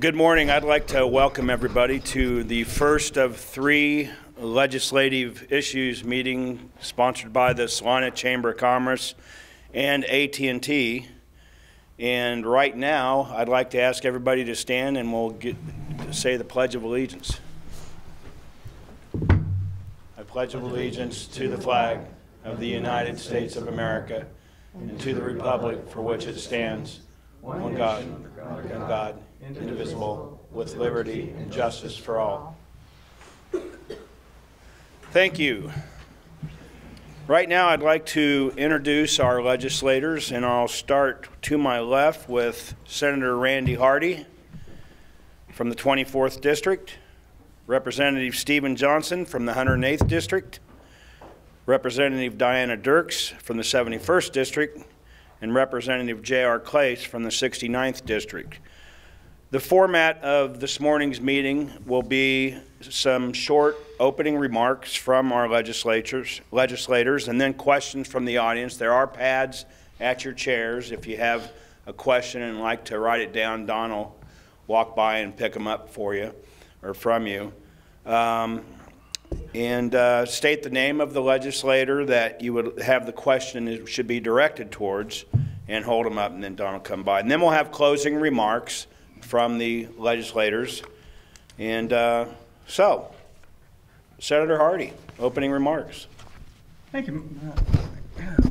Good morning. I'd like to welcome everybody to the first of three legislative issues meeting sponsored by the Salina Chamber of Commerce and AT&T. And right now, I'd like to ask everybody to stand and we'll say the Pledge of Allegiance. I pledge allegiance to the flag of the United States of America and to the republic for which it stands, one God, under God, indivisible, with liberty and justice for all. Thank you. Right now, I'd like to introduce our legislators, and I'll start to my left with Senator Randy Hardy from the 24th District, Representative Stephen Johnson from the 108th District, Representative Diana Dirks from the 71st District, and Representative J.R. Clace from the 69th District. The format of this morning's meeting will be some short opening remarks from our legislators, and then questions from the audience. There are pads at your chairs. If you have a question and like to write it down, Don will walk by and pick them up for you or from you. State the name of the legislator that you would have the question should be directed towards, and hold them up, and then Don will come by. And then we'll have closing remarks from the legislators. And so, Senator Hardy, opening remarks. Thank you.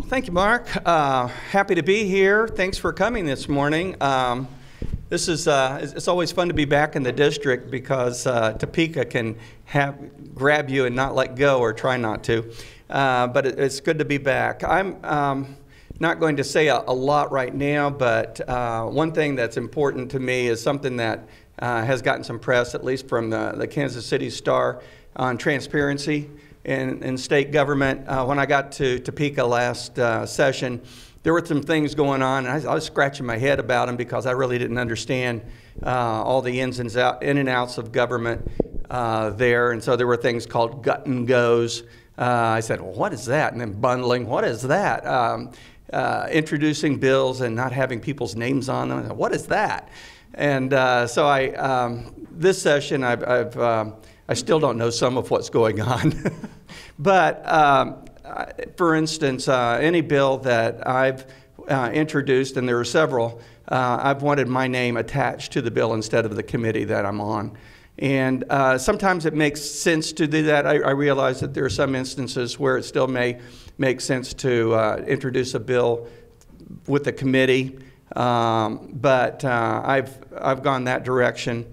Thank you, Mark. Happy to be here. Thanks for coming this morning. This is it's always fun to be back in the district because Topeka can grab you and not let go, or try not to. But it's good to be back. I'm not going to say a lot right now, but one thing that's important to me is something that has gotten some press, at least from the Kansas City Star, on transparency in state government. When I got to Topeka last session, there were some things going on, and I was scratching my head about them because I really didn't understand all the in and outs of government there. And so there were things called gut and goes. I said, well, what is that? And then bundling, what is that? Introducing bills and not having people's names on them. I said, what is that? And so this session, I still don't know some of what's going on. But for instance, any bill that I've introduced, and there are several, I've wanted my name attached to the bill instead of the committee that I'm on. And sometimes it makes sense to do that. I realize that there are some instances where it still may make sense to introduce a bill with the committee, but I've gone that direction.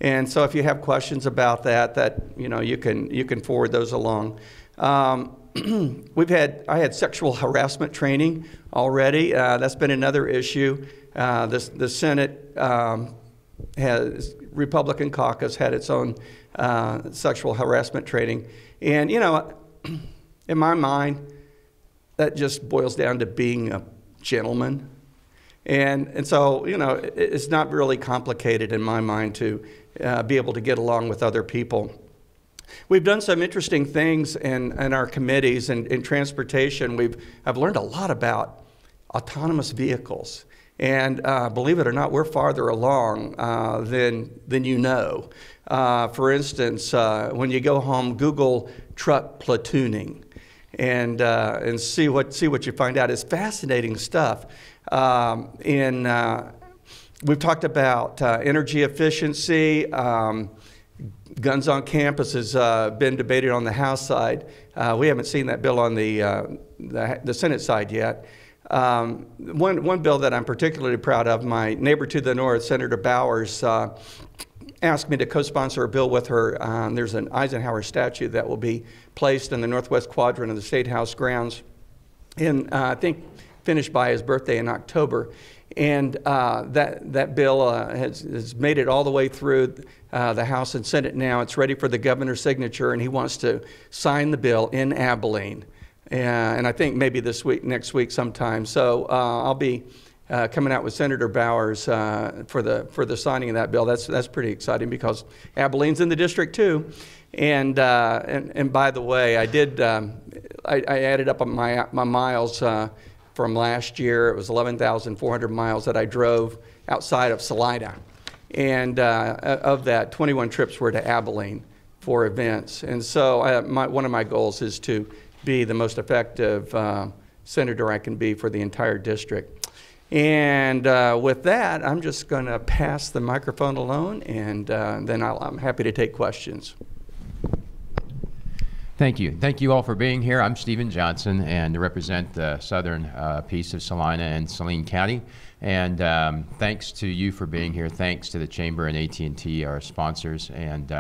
And so if you have questions about that you can forward those along. I had sexual harassment training already. That's been another issue. The Senate Republican caucus had its own sexual harassment training. And, in my mind, that just boils down to being a gentleman. And so, it's not really complicated in my mind to be able to get along with other people. We've done some interesting things in our committees and in transportation. I've learned a lot about autonomous vehicles. And believe it or not, we're farther along than you know. For instance, when you go home, Google truck platooning and see what you find out. It's fascinating stuff. We've talked about energy efficiency. Guns on campus has been debated on the House side. We haven't seen that bill on the Senate side yet. One bill that I'm particularly proud of, my neighbor to the north, Senator Bowers, asked me to co-sponsor a bill with her. There's an Eisenhower statue that will be placed in the northwest quadrant of the State House grounds, and I think finished by his birthday in October. And that bill has made it all the way through the House and Senate now. It's ready for the governor's signature, and he wants to sign the bill in Abilene. And I think maybe next week sometime. So I'll be coming out with Senator Bowers for the signing of that bill. That's pretty exciting because Abilene's in the district too. And by the way, I added up my miles from last year. It was 11,400 miles that I drove outside of Salina. And of that, 21 trips were to Abilene for events. And so one of my goals is to be the most effective senator I can be for the entire district. And with that, I'm just going to pass the microphone alone, and then I'm happy to take questions. Thank you. Thank you all for being here. I'm Stephen Johnson, and represent the southern piece of Salina and Saline County. And thanks to you for being here. Thanks to the Chamber and AT&T, our sponsors. And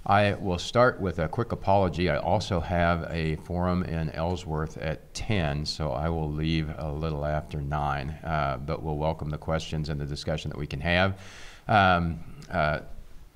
I will start with a quick apology. I also have a forum in Ellsworth at 10, so I will leave a little after 9. But we'll welcome the questions and the discussion that we can have.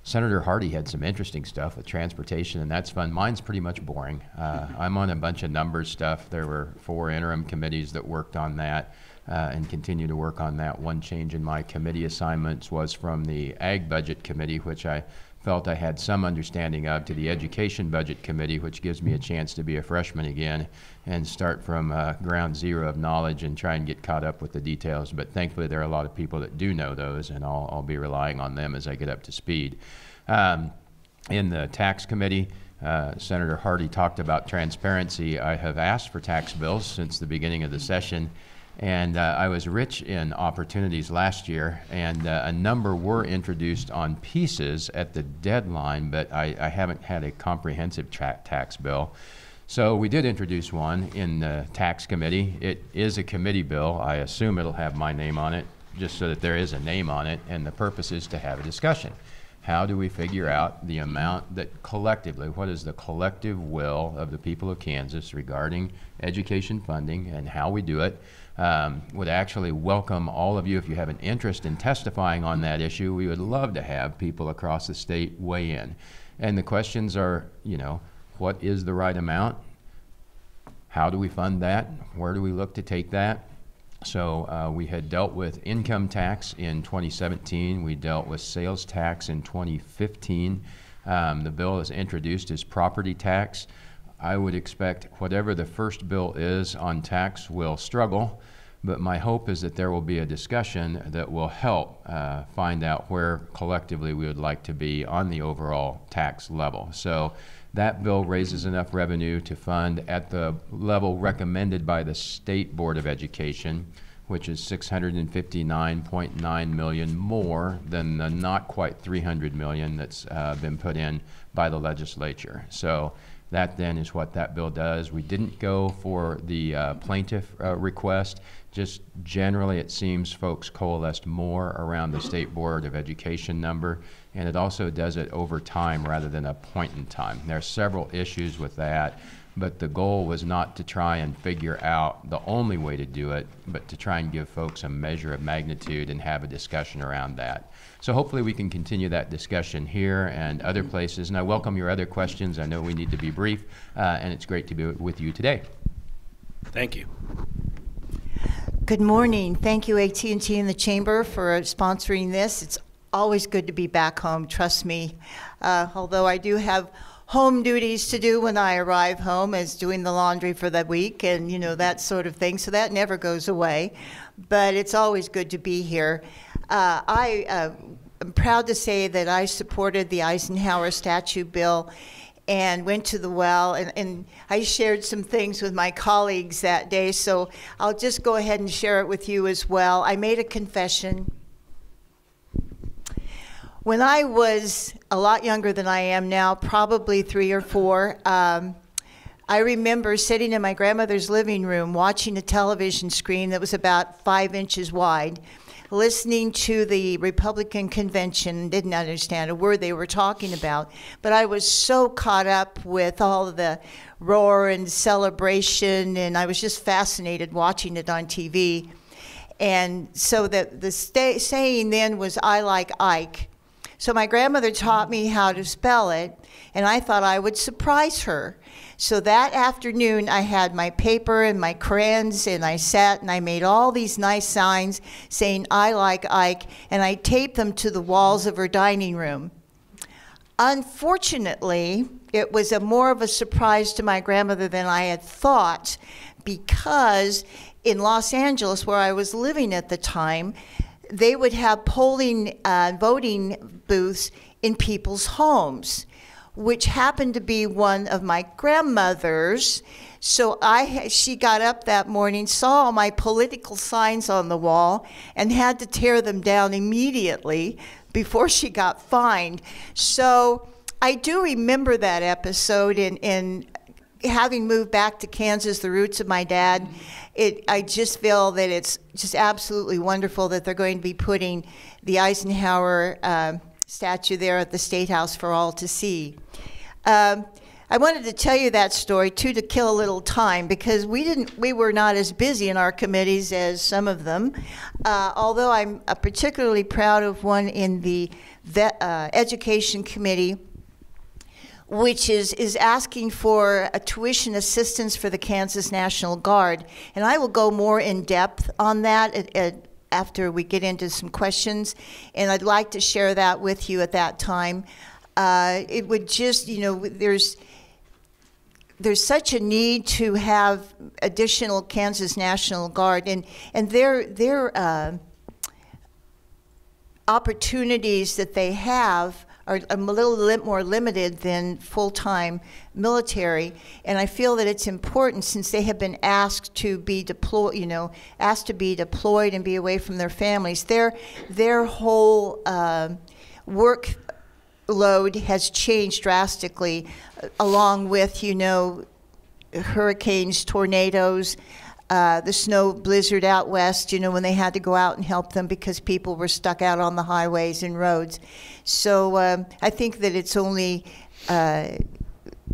Senator Hardy had some interesting stuff with transportation, and that's fun. Mine's pretty much boring. I'm on a bunch of numbers stuff. There were 4 interim committees that worked on that and continue to work on that. One change in my committee assignments was from the Ag Budget Committee, which I felt I had some understanding of, to the Education Budget Committee, which gives me a chance to be a freshman again and start from ground zero of knowledge and try and get caught up with the details. But thankfully there are a lot of people that do know those, and I'll be relying on them as I get up to speed. In the Tax Committee, Senator Hardy talked about transparency. I have asked for tax bills since the beginning of the session, and I was rich in opportunities last year, and a number were introduced on pieces at the deadline, but I haven't had a comprehensive tax bill. So we did introduce one in the Tax Committee. It is a committee bill. I assume it'll have my name on it, just so that there is a name on it, and the purpose is to have a discussion. How do we figure out the amount that collectively, what is the collective will of the people of Kansas regarding education funding and how we do it? Would actually welcome all of you, if you have an interest in testifying on that issue. We would love to have people across the state weigh in. And the questions are, you know, what is the right amount? How do we fund that? Where do we look to take that? So we had dealt with income tax in 2017. We dealt with sales tax in 2015. The bill is introduced as property tax. I would expect whatever the first bill is on tax will struggle, but my hope is that there will be a discussion that will help find out where collectively we would like to be on the overall tax level. So that bill raises enough revenue to fund at the level recommended by the State Board of Education, which is $659.9 million more than the not quite $300 million that's been put in by the legislature. So that then is what that bill does. We didn't go for the plaintiff request. Just generally, it seems folks coalesced more around the State Board of Education number, and it also does it over time rather than a point in time. There are several issues with that, but the goal was not to try and figure out the only way to do it, but to try and give folks a measure of magnitude and have a discussion around that. So hopefully we can continue that discussion here and other places, and I welcome your other questions. I know we need to be brief, and it's great to be with you today. Thank you. Good morning. Thank you, AT&T and the Chamber, for sponsoring this. It's always good to be back home, trust me. Although I do have home duties to do when I arrive home, as doing the laundry for the week and, you know, that sort of thing. So that never goes away. But it's always good to be here. I'm proud to say that I supported the Eisenhower statute bill and went to the well, and I shared some things with my colleagues that day, so I'll just go ahead and share it with you as well. I made a confession. When I was a lot younger than I am now, probably 3 or 4, I remember sitting in my grandmother's living room watching a television screen that was about 5 inches wide, listening to the Republican convention, didn't understand a word they were talking about, but I was so caught up with all of the roar and celebration, and I was just fascinated watching it on TV. And so the saying then was, "I like Ike." So my grandmother taught me how to spell it, and I thought I would surprise her. So that afternoon, I had my paper and my crayons, and I sat and I made all these nice signs saying, "I like Ike," and I taped them to the walls of her dining room. Unfortunately, it was more of a surprise to my grandmother than I had thought, because in Los Angeles, where I was living at the time, they would have polling, voting booths in people's homes, which happened to be one of my grandmother's. So she got up that morning, saw all my political signs on the wall, and had to tear them down immediately before she got fined. So I do remember that episode, and having moved back to Kansas, the roots of my dad, I just feel that it's just absolutely wonderful that they're going to be putting the Eisenhower statue there at the State House for all to see. I wanted to tell you that story too, to kill a little time, because we were not as busy in our committees as some of them. Although I'm particularly proud of one in the Education Committee, which is asking for a tuition assistance for the Kansas National Guard. And I will go more in depth on that after we get into some questions, and I'd like to share that with you at that time. It would just, there's such a need to have additional Kansas National Guard, and their opportunities that they have are a little more limited than full-time military, and I feel that it's important, since they have been asked to be deployed, and be away from their families. Their whole workload has changed drastically, along with hurricanes, tornadoes, the snow blizzard out west, when they had to go out and help them because people were stuck out on the highways and roads. So I think that it's only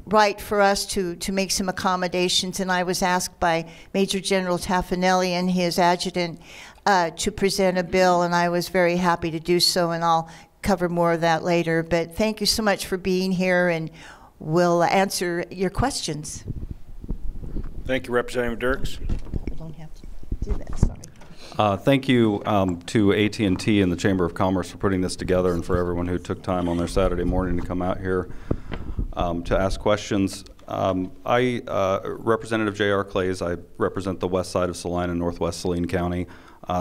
right for us to make some accommodations, and I was asked by Major General Taffanelli and his adjutant to present a bill, and I was very happy to do so, and I'll cover more of that later. But thank you so much for being here, and we'll answer your questions. Thank you, Representative Dirks. I don't have to do that, sorry. Thank you to AT&T and the Chamber of Commerce for putting this together, and for everyone who took time on their Saturday morning to come out here to ask questions. Representative J.R. Clays, I represent the west side of Salina, northwest Saline County,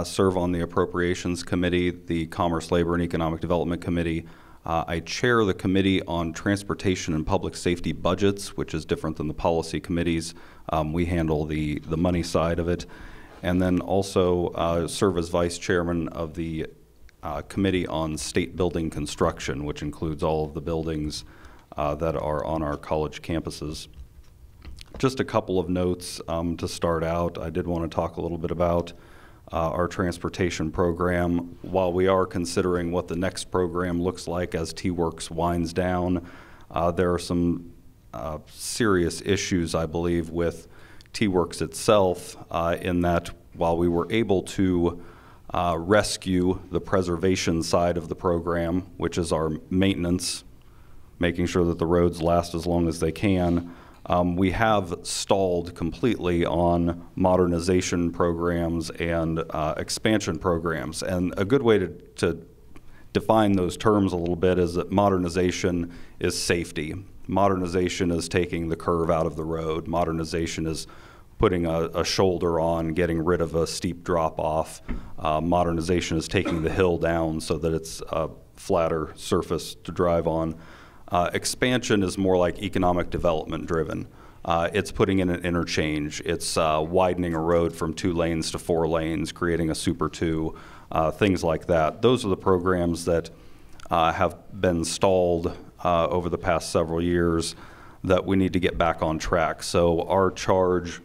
serve on the Appropriations Committee, the Commerce, Labor, and Economic Development Committee. I chair the Committee on Transportation and Public Safety Budgets, which is different than the policy committees. We handle the money side of it. And then also serve as vice chairman of the Committee on State Building Construction, which includes all of the buildings that are on our college campuses. Just a couple of notes to start out. I did want to talk a little bit about our transportation program. While we are considering what the next program looks like as T-Works winds down, there are some serious issues, I believe, with T-Works itself, in that while we were able to rescue the preservation side of the program, which is our maintenance, making sure that the roads last as long as they can, we have stalled completely on modernization programs and expansion programs. And a good way to define those terms a little bit is that modernization is safety. Modernization is taking the curve out of the road. Modernization is putting a shoulder on, getting rid of a steep drop off. Modernization is taking the hill down so that it's a flatter surface to drive on. Expansion is more like economic development driven. It's putting in an interchange. It's widening a road from 2 lanes to 4 lanes, creating a Super 2, things like that. Those are the programs that have been stalled over the past several years that we need to get back on track. So our charge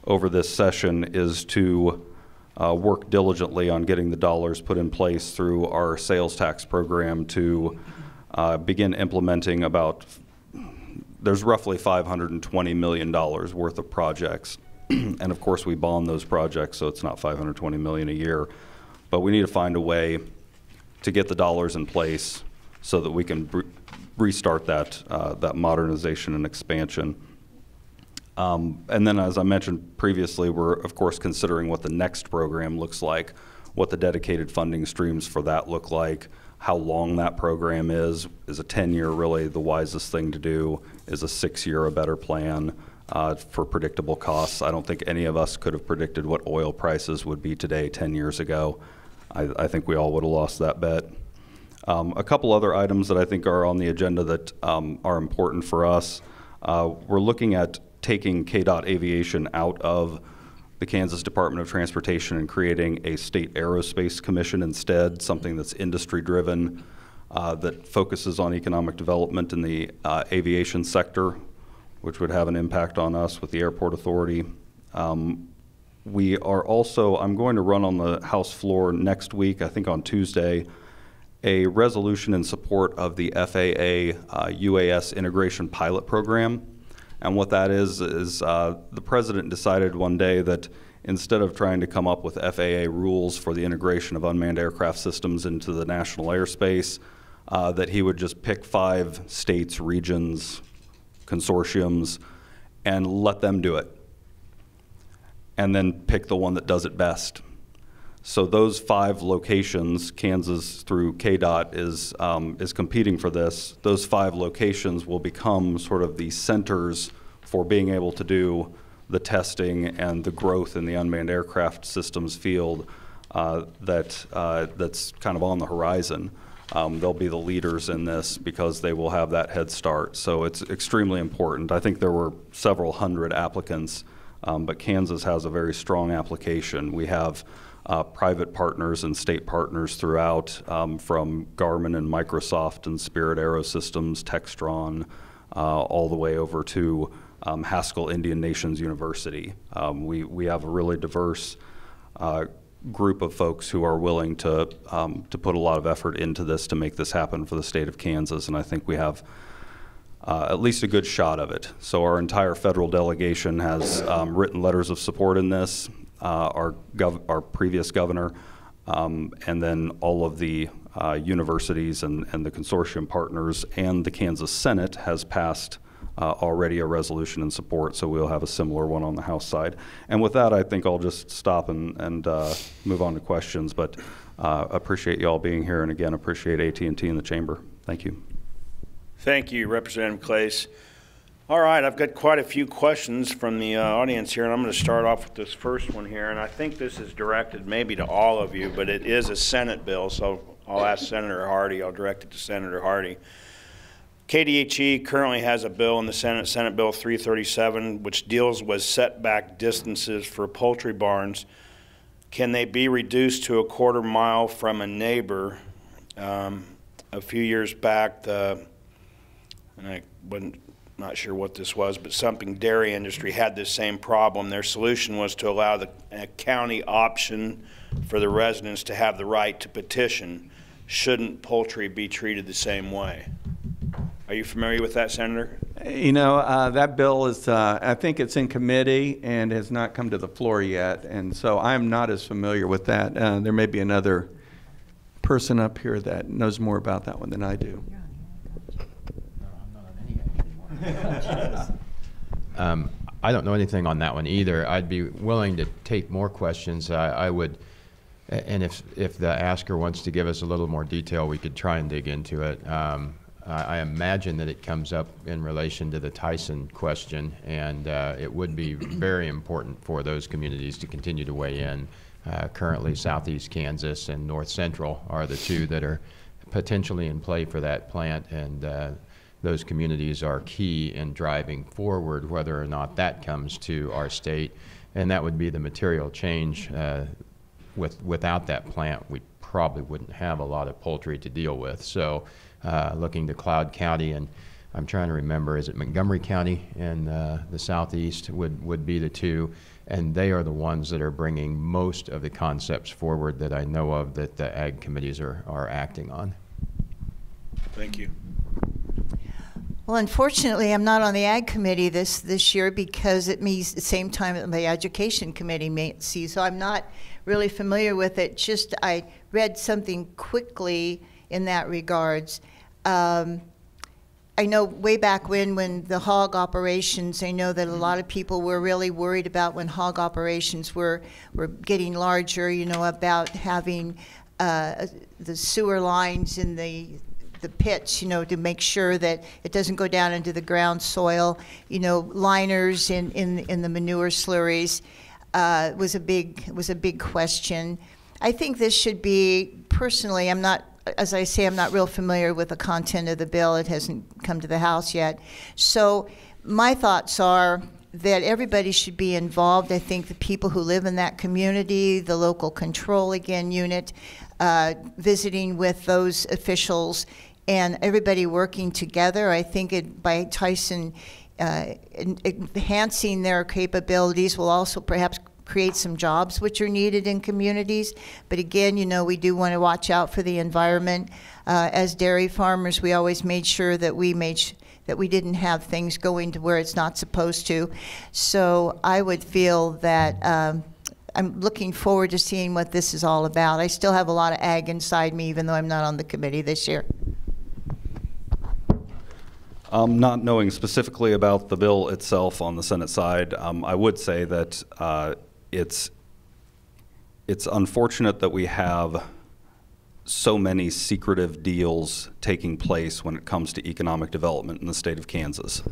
over this session is to work diligently on getting the dollars put in place through our sales tax program to begin implementing there's roughly $520 million worth of projects. And of course we bond those projects, so it's not $520 million a year. But we need to find a way to get the dollars in place so that we can restart that modernization and expansion. And then, as I mentioned previously, we're of course considering what the next program looks like, what the dedicated funding streams for that look like, how long that program is a 10-year really the wisest thing to do? Is a 6-year a better plan for predictable costs? I don't think any of us could have predicted what oil prices would be today 10 years ago. I think we all would have lost that bet. A couple other items that I think are on the agenda that are important for us. We're looking at taking KDOT Aviation out of the Kansas Department of Transportation and creating a state aerospace commission instead, something that's industry-driven, that focuses on economic development in the aviation sector, which would have an impact on us with the airport authority. We are also, I'm going to run on the House floor next week, I think on Tuesday, a resolution in support of the FAA UAS integration pilot program. And what that is the president decided one day that instead of trying to come up with FAA rules for the integration of unmanned aircraft systems into the national airspace, that he would just pick 5 states, regions, consortiums, and let them do it. And then pick the one that does it best. So those 5 locations, Kansas through KDOT is competing for this. Those 5 locations will become sort of the centers for being able to do the testing and the growth in the unmanned aircraft systems field that's kind of on the horizon. They'll be the leaders in this because they will have that head start. So it's extremely important. I think there were several hundred applicants, but Kansas has a very strong application. We have private partners and state partners throughout, from Garmin and Microsoft and Spirit Aerosystems, Textron, all the way over to Haskell Indian Nations University. We have a really diverse group of folks who are willing to put a lot of effort into this to make this happen for the state of Kansas, and I think we have at least a good shot of it. So our entire federal delegation has written letters of support in this. Our previous governor, and then all of the universities and the consortium partners, and the Kansas Senate has passed already a resolution in support, so we'll have a similar one on the House side. And with that, I think I'll just stop and move on to questions, but appreciate you all being here, and again, appreciate AT&T and the Chamber. Thank you. Thank you, Representative Claes. All right, I've got quite a few questions from the audience here, and I'm going to start off with this first one here, and I think this is directed maybe to all of you, but it is a Senate bill, so I'll ask Senator Hardy. I'll direct it to Senator Hardy. KDHE currently has a bill in the Senate, Senate Bill 337, which deals with setback distances for poultry barns. Can they be reduced to a quarter mile from a neighbor? A few years back, and I wasn't not sure what this was, but something dairy industry had this same problem. Their solution was to allow the county option for the residents to have the right to petition. Shouldn't poultry be treated the same way? Are you familiar with that, Senator? You know, that bill is, I think it's in committee and has not come to the floor yet, and so I'm not as familiar with that. There may be another person up here that knows more about that one than I do. I don't know anything on that one either. I'd be willing to take more questions. I would, and if the asker wants to give us a little more detail, we could try and dig into it. I imagine that it comes up in relation to the Tyson question, and it would be very important for those communities to continue to weigh in. Currently, Southeast Kansas and North Central are the 2 that are potentially in play for that plant, and those communities are key in driving forward whether or not that comes to our state, and that would be the material change. Without that plant, we probably wouldn't have a lot of poultry to deal with. So looking to Cloud County, and I'm trying to remember, is it Montgomery County in the southeast would be the 2, and they are the ones that are bringing most of the concepts forward that I know of that the ag committees are acting on. Thank you. Well, unfortunately, I'm not on the Ag Committee this year because it meets the same time that the Education Committee meets, so I'm not really familiar with it. Just I read something quickly in that regards. I know way back when the hog operations, I know that a lot of people were really worried about when hog operations were getting larger, you know, about having the sewer lines in the pits, you know, to make sure that it doesn't go down into the ground soil. You know, liners in the manure slurries was a big question. I think this should be, personally, I'm not, as I say, I'm not real familiar with the content of the bill. It hasn't come to the House yet. So my thoughts are that everybody should be involved. I think the people who live in that community, the local control, again, unit, visiting with those officials, and everybody working together. I think by Tyson enhancing their capabilities will also perhaps create some jobs which are needed in communities. But again, you know, we do want to watch out for the environment. As dairy farmers, we always made sure that we didn't have things going to where it's not supposed to. So I would feel that I'm looking forward to seeing what this is all about. I still have a lot of ag inside me, even though I'm not on the committee this year. Not knowing specifically about the bill itself on the Senate side, I would say that it's unfortunate that we have so many secretive deals taking place when it comes to economic development in the state of Kansas.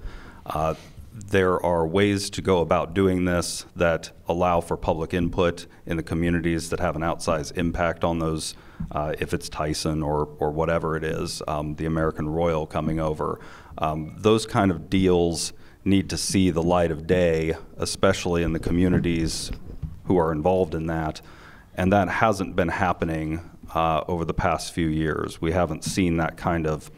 There are ways to go about doing this that allow for public input in the communities that have an outsized impact on those, if it's Tyson or whatever it is, the American Royal coming over. Those kind of deals need to see the light of day, especially in the communities who are involved in that, and that hasn't been happening over the past few years. We haven't seen that kind of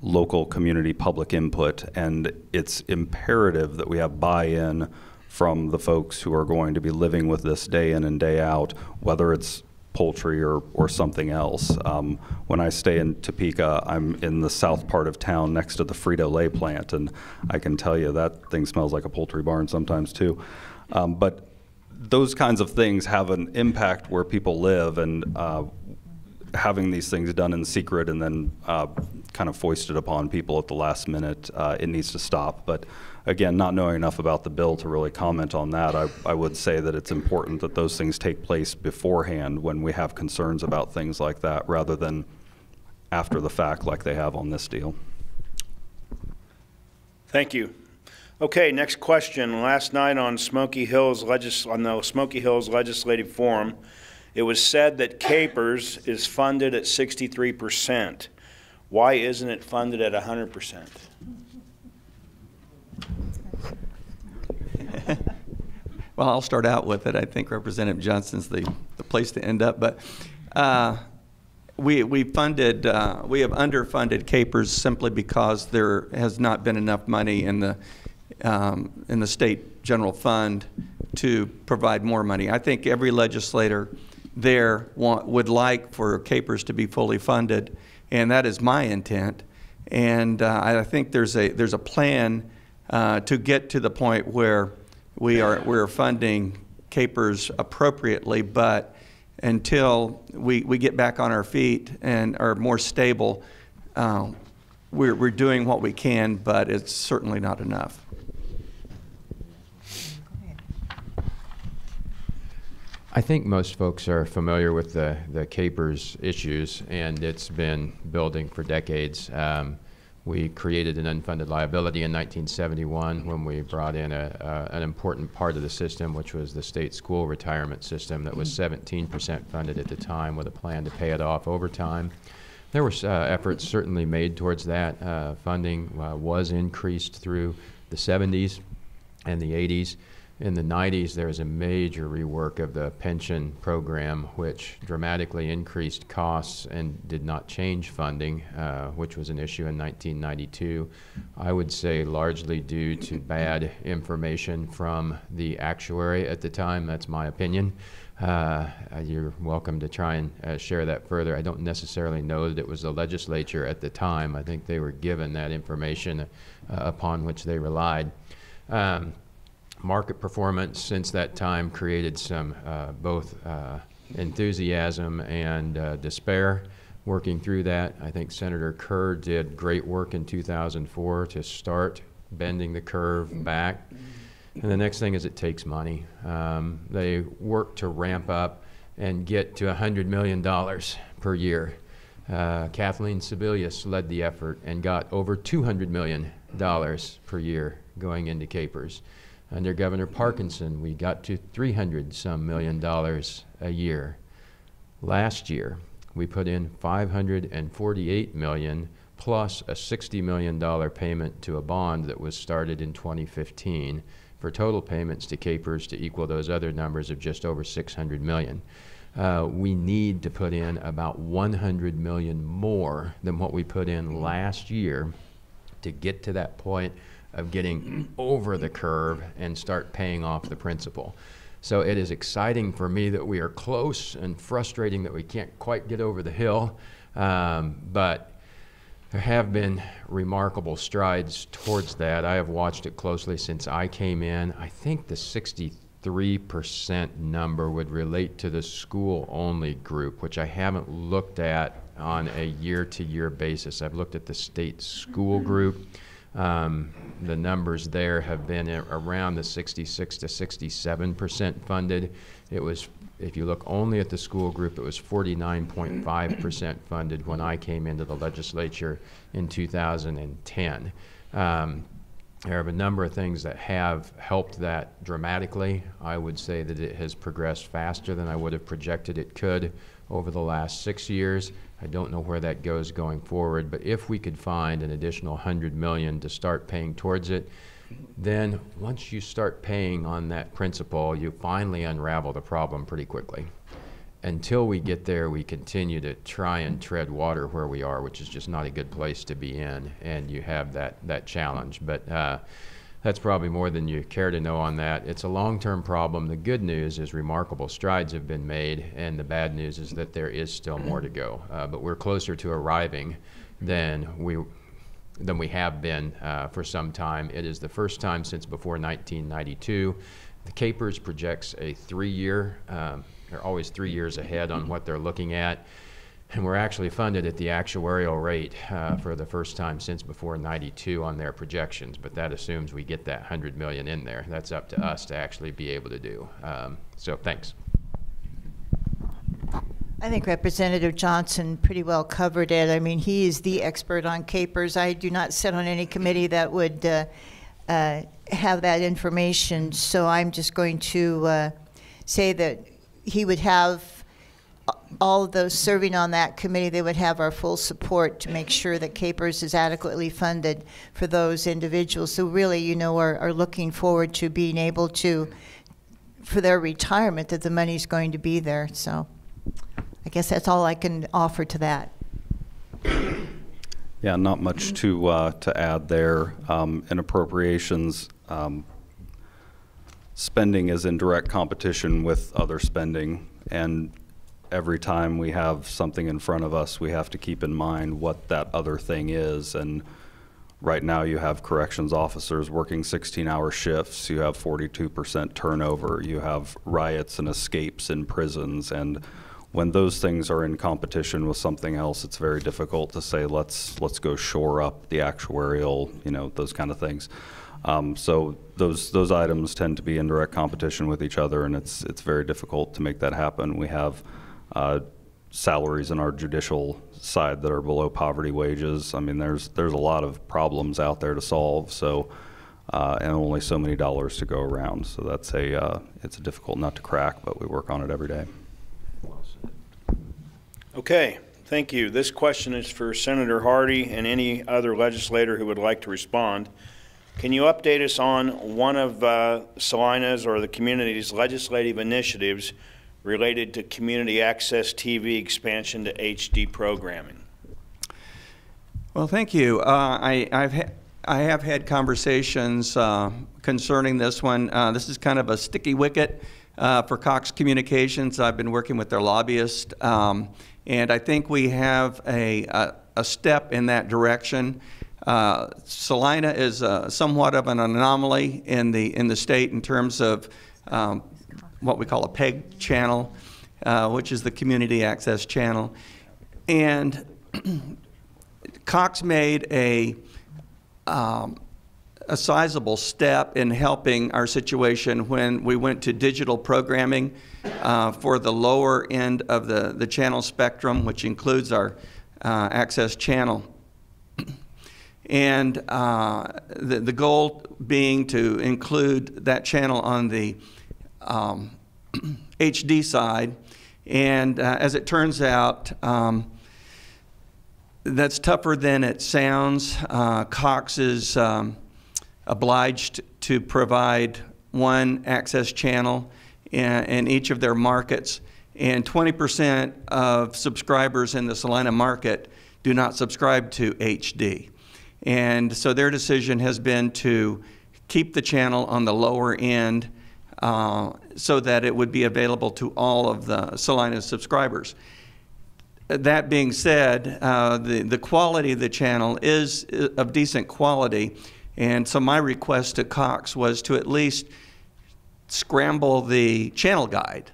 local community public input, and it's imperative that we have buy-in from the folks who are going to be living with this day in and day out, whether it's poultry or something else. When I stay in Topeka, I'm in the south part of town next to the Frito-Lay plant, and I can tell you that thing smells like a poultry barn sometimes too. But those kinds of things have an impact where people live, and having these things done in secret and then kind of foisted upon people at the last minute, it needs to stop. But again, not knowing enough about the bill to really comment on that, I would say that it's important that those things take place beforehand when we have concerns about things like that, rather than after the fact like they have on this deal. Thank you. Okay, next question. Last night on the Smoky Hills Legislative Forum, it was said that Capers is funded at 63%. Why isn't it funded at 100%? Well, I'll start out with it. I think Representative Johnson's the place to end up. But we have underfunded Capers simply because there has not been enough money in the state general fund to provide more money. I think every legislator there would like for Capers to be fully funded, and that is my intent. And I think there's a plan to get to the point where we're funding Capers appropriately, but until we get back on our feet and are more stable, we're doing what we can, but it's certainly not enough. I think most folks are familiar with the Capers issues, and it's been building for decades. We created an unfunded liability in 1971 when we brought in an important part of the system, which was the state school retirement system that was 17% funded at the time, with a plan to pay it off over time. There were efforts certainly made towards that. Funding was increased through the 70s and the 80s. In the 90s, there was a major rework of the pension program, which dramatically increased costs and did not change funding, which was an issue in 1992. I would say largely due to bad information from the actuary at the time. That's my opinion. You're welcome to try and share that further. I don't necessarily know that it was the legislature at the time. I think they were given that information upon which they relied. Market performance since that time created some both enthusiasm and despair working through that. I think Senator Kerr did great work in 2004 to start bending the curve back. And the next thing is it takes money. They worked to ramp up and get to $100 million per year. Kathleen Sebelius led the effort and got over $200 million per year going into Capers. Under Governor Parkinson, we got to $300-some million a year. Last year, we put in $548 million plus a $60 million payment to a bond that was started in 2015 for total payments to KPERS to equal those other numbers of just over $600 million. We need to put in about $100 million more than what we put in last year to get to that point of getting over the curve and start paying off the principal. So it is exciting for me that we are close, and frustrating that we can't quite get over the hill, but there have been remarkable strides towards that. I have watched it closely since I came in. I think the 63% number would relate to the school-only group, which I haven't looked at on a year-to-year basis. I've looked at the state school group. The numbers there have been around the 66 to 67% funded. It was, if you look only at the school group, it was 49.5% funded when I came into the legislature in 2010. There are a number of things that have helped that dramatically. I would say that it has progressed faster than I would have projected it could over the last 6 years. I don't know where that goes going forward, but if we could find an additional $100 million to start paying towards it, then once you start paying on that principal, you finally unravel the problem pretty quickly. Until we get there, we continue to try and tread water where we are, which is just not a good place to be in, and you have that challenge. But that's probably more than you care to know on that. It's a long-term problem. The good news is remarkable strides have been made, and the bad news is that there is still more to go. But we're closer to arriving than we have been for some time. It is the first time since before 1992. The KPERS projects a 3-year, they're always 3 years ahead on what they're looking at. And we're actually funded at the actuarial rate for the first time since before 92 on their projections, but that assumes we get that $100 million in there. That's up to us to actually be able to do. So thanks. I think Representative Johnson pretty well covered it. I mean, he is the expert on KPERS. I do not sit on any committee that would have that information, so I'm just going to say that he would have all of those serving on that committee, they would have our full support to make sure that KPERS is adequately funded for those individuals who really, you know, are looking forward to being able to, for their retirement, that the money's going to be there. So I guess that's all I can offer to that. Yeah, not much to add there. In appropriations, spending is in direct competition with other spending, and every time we have something in front of us, we have to keep in mind what that other thing is. And right now you have corrections officers working 16-hour shifts, you have 42% turnover, you have riots and escapes in prisons, and when those things are in competition with something else, it's very difficult to say, let's go shore up the actuarial, you know, those kind of things. So those items tend to be in direct competition with each other, and it's very difficult to make that happen. We have salaries in our judicial side that are below poverty wages. I mean, there's a lot of problems out there to solve. So, and only so many dollars to go around. So that's it's a difficult nut to crack, but we work on it every day. Okay, thank you. This question is for Senator Hardy and any other legislator who would like to respond. Can you update us on one of Salina's or the community's legislative initiatives related to community access TV expansion to HD programming? Well, thank you. I have had conversations concerning this one. This is kind of a sticky wicket for Cox Communications. I've been working with their lobbyist, and I think we have a step in that direction. Salina is somewhat of an anomaly in the state in terms of what we call a PEG channel, which is the community access channel. And Cox made a sizable step in helping our situation when we went to digital programming for the lower end of the channel spectrum, which includes our access channel. And the goal being to include that channel on the HD side, And as it turns out, that's tougher than it sounds. Cox is obliged to provide one access channel in each of their markets, and 20% of subscribers in the Salina market do not subscribe to HD. And so their decision has been to keep the channel on the lower end so that it would be available to all of the Salina subscribers. That being said, the quality of the channel is of decent quality, and so my request to Cox was to at least scramble the channel guide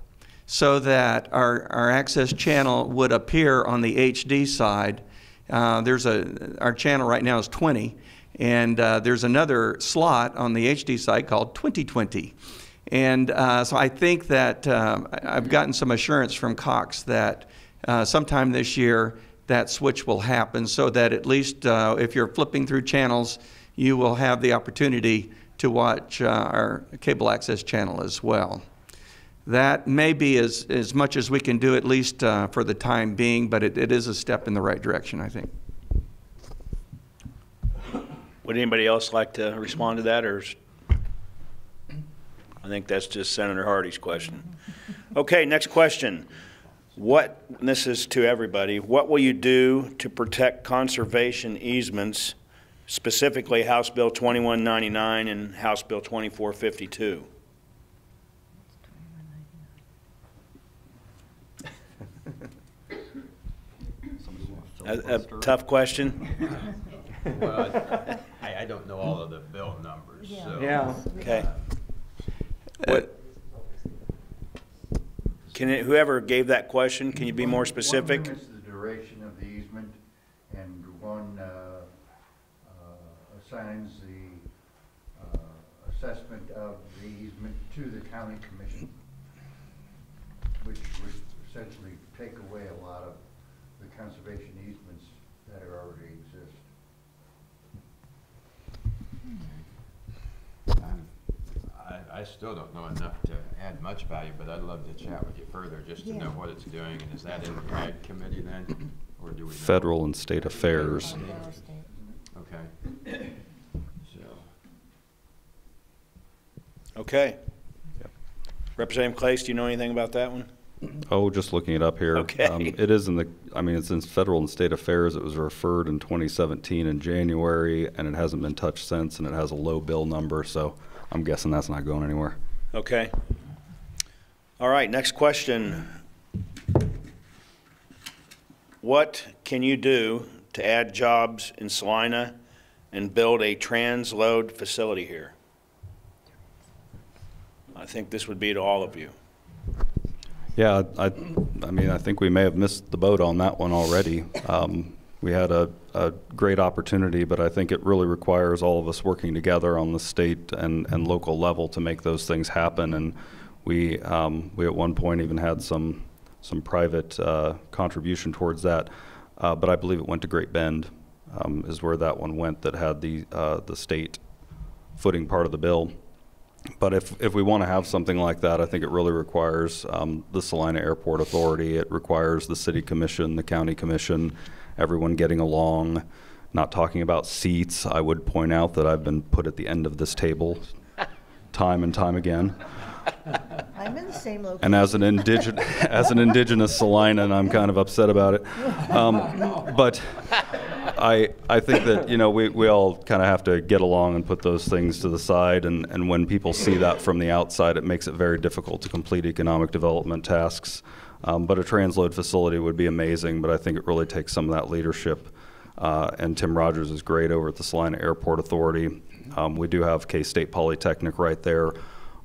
so that our access channel would appear on the HD side. Our channel right now is 20, and there's another slot on the HD side called 2020. And so I think that I've gotten some assurance from Cox that sometime this year that switch will happen, so that at least if you're flipping through channels, you will have the opportunity to watch our cable access channel as well. That may be as much as we can do, at least for the time being, but it is a step in the right direction, I think. Would anybody else like to respond to that, or I think that's just Senator Hardy's question. Okay, next question. And this is to everybody, what will you do to protect conservation easements, specifically House Bill 2199 and House Bill 2452? A tough question. Well, I don't know all of the bill numbers. So, Yeah. Okay. Whoever gave that question, can you be more specific? One limits the duration of the easement, and one assigns the assessment of the easement to the county commission, which would essentially take away a lot of the conservation easements that already exist. I still don't know enough to add much value, but I'd love to chat with you further just to know what it's doing. And is that in the Ag Committee then, or do we know? Federal and state affairs. Okay. So. Okay. Representative Clace, do you know anything about that one? Oh, just looking it up here. Okay. It is it's in federal and state affairs. It was referred in 2017 in January, and it hasn't been touched since, and it has a low bill number, so I'm guessing that's not going anywhere. Okay. All right, next question. What can you do to add jobs in Salina and build a transload facility here? I think this would be to all of you. Yeah, I think we may have missed the boat on that one already. We had a great opportunity, but I think it really requires all of us working together on the state and local level to make those things happen. And we at one point even had some private contribution towards that, but I believe it went to Great Bend, is where that one went, that had the state footing part of the bill. But if we want to have something like that, I think it really requires the Salina Airport Authority. It requires the city commission, the county commission, everyone getting along, not talking about seats. I would point out that I've been put at the end of this table time and time again. I'm in the same location. And as an indigenous Salinan, I'm kind of upset about it. But I think that, we all kind of have to get along and put those things to the side. And when people see that from the outside, it makes it very difficult to complete economic development tasks. But a transload facility would be amazing, but I think it really takes some of that leadership. And Tim Rogers is great over at the Salina Airport Authority. We do have K-State Polytechnic right there.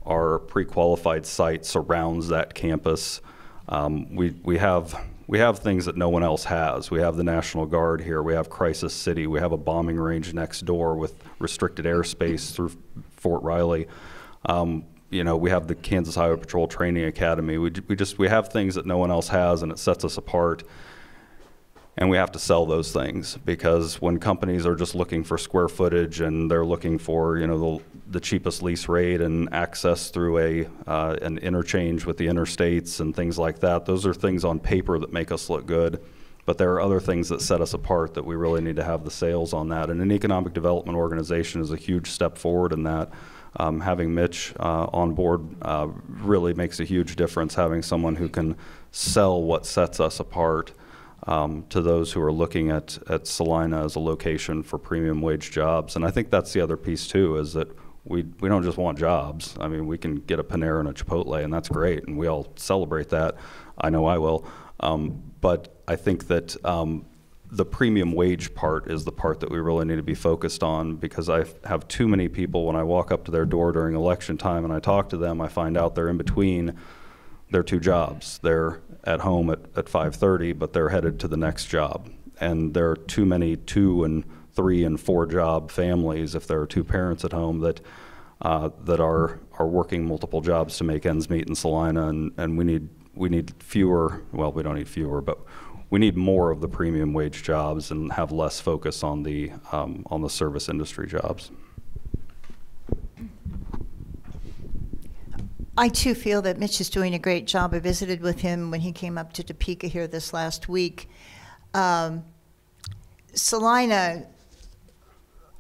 Our pre-qualified site surrounds that campus. We have things that no one else has. We have the National Guard here. We have Crisis City. We have a bombing range next door with restricted airspace through Fort Riley. We have the Kansas Highway Patrol Training Academy. We have things that no one else has, and it sets us apart. And we have to sell those things, because when companies are just looking for square footage and they're looking for, the cheapest lease rate and access through an interchange with the interstates and things like that. Those are things on paper that make us look good. But there are other things that set us apart that we really need to have the sales on that. And an economic development organization is a huge step forward in that. Having Mitch on board really makes a huge difference, having someone who can sell what sets us apart to those who are looking at Salina as a location for premium wage jobs. And I think that's the other piece too, is that we don't just want jobs. I mean, we can get a Panera and a Chipotle, and that's great, and we all celebrate that. I know I will. But I think that the premium wage part is the part that we really need to be focused on, because I have too many people, when I walk up to their door during election time and I talk to them, I find out they're in between their two jobs. They're at home at 5:30, but they're headed to the next job. And there are too many 2 and 3 and 4 job families, if there are 2 parents at home, that are working multiple jobs to make ends meet in Salina, and we need fewer, well, we don't need fewer, but we need more of the premium wage jobs and have less focus on the service industry jobs. I too feel that Mitch is doing a great job. I visited with him when he came up to Topeka here this last week. Salina,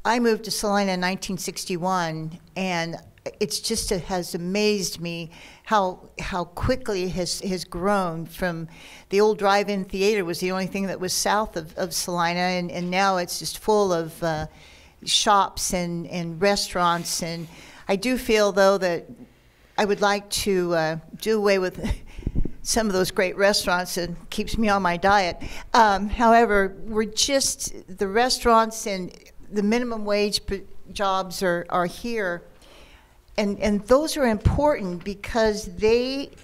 I moved to Salina in 1961, and it has amazed me how quickly it has grown. From the old drive-in theater was the only thing that was south of Salina, and now it's just full of shops and restaurants. And I do feel, though, that I would like to do away with some of those great restaurants and keeps me on my diet. However, the restaurants and the minimum wage jobs are here. And those are important because it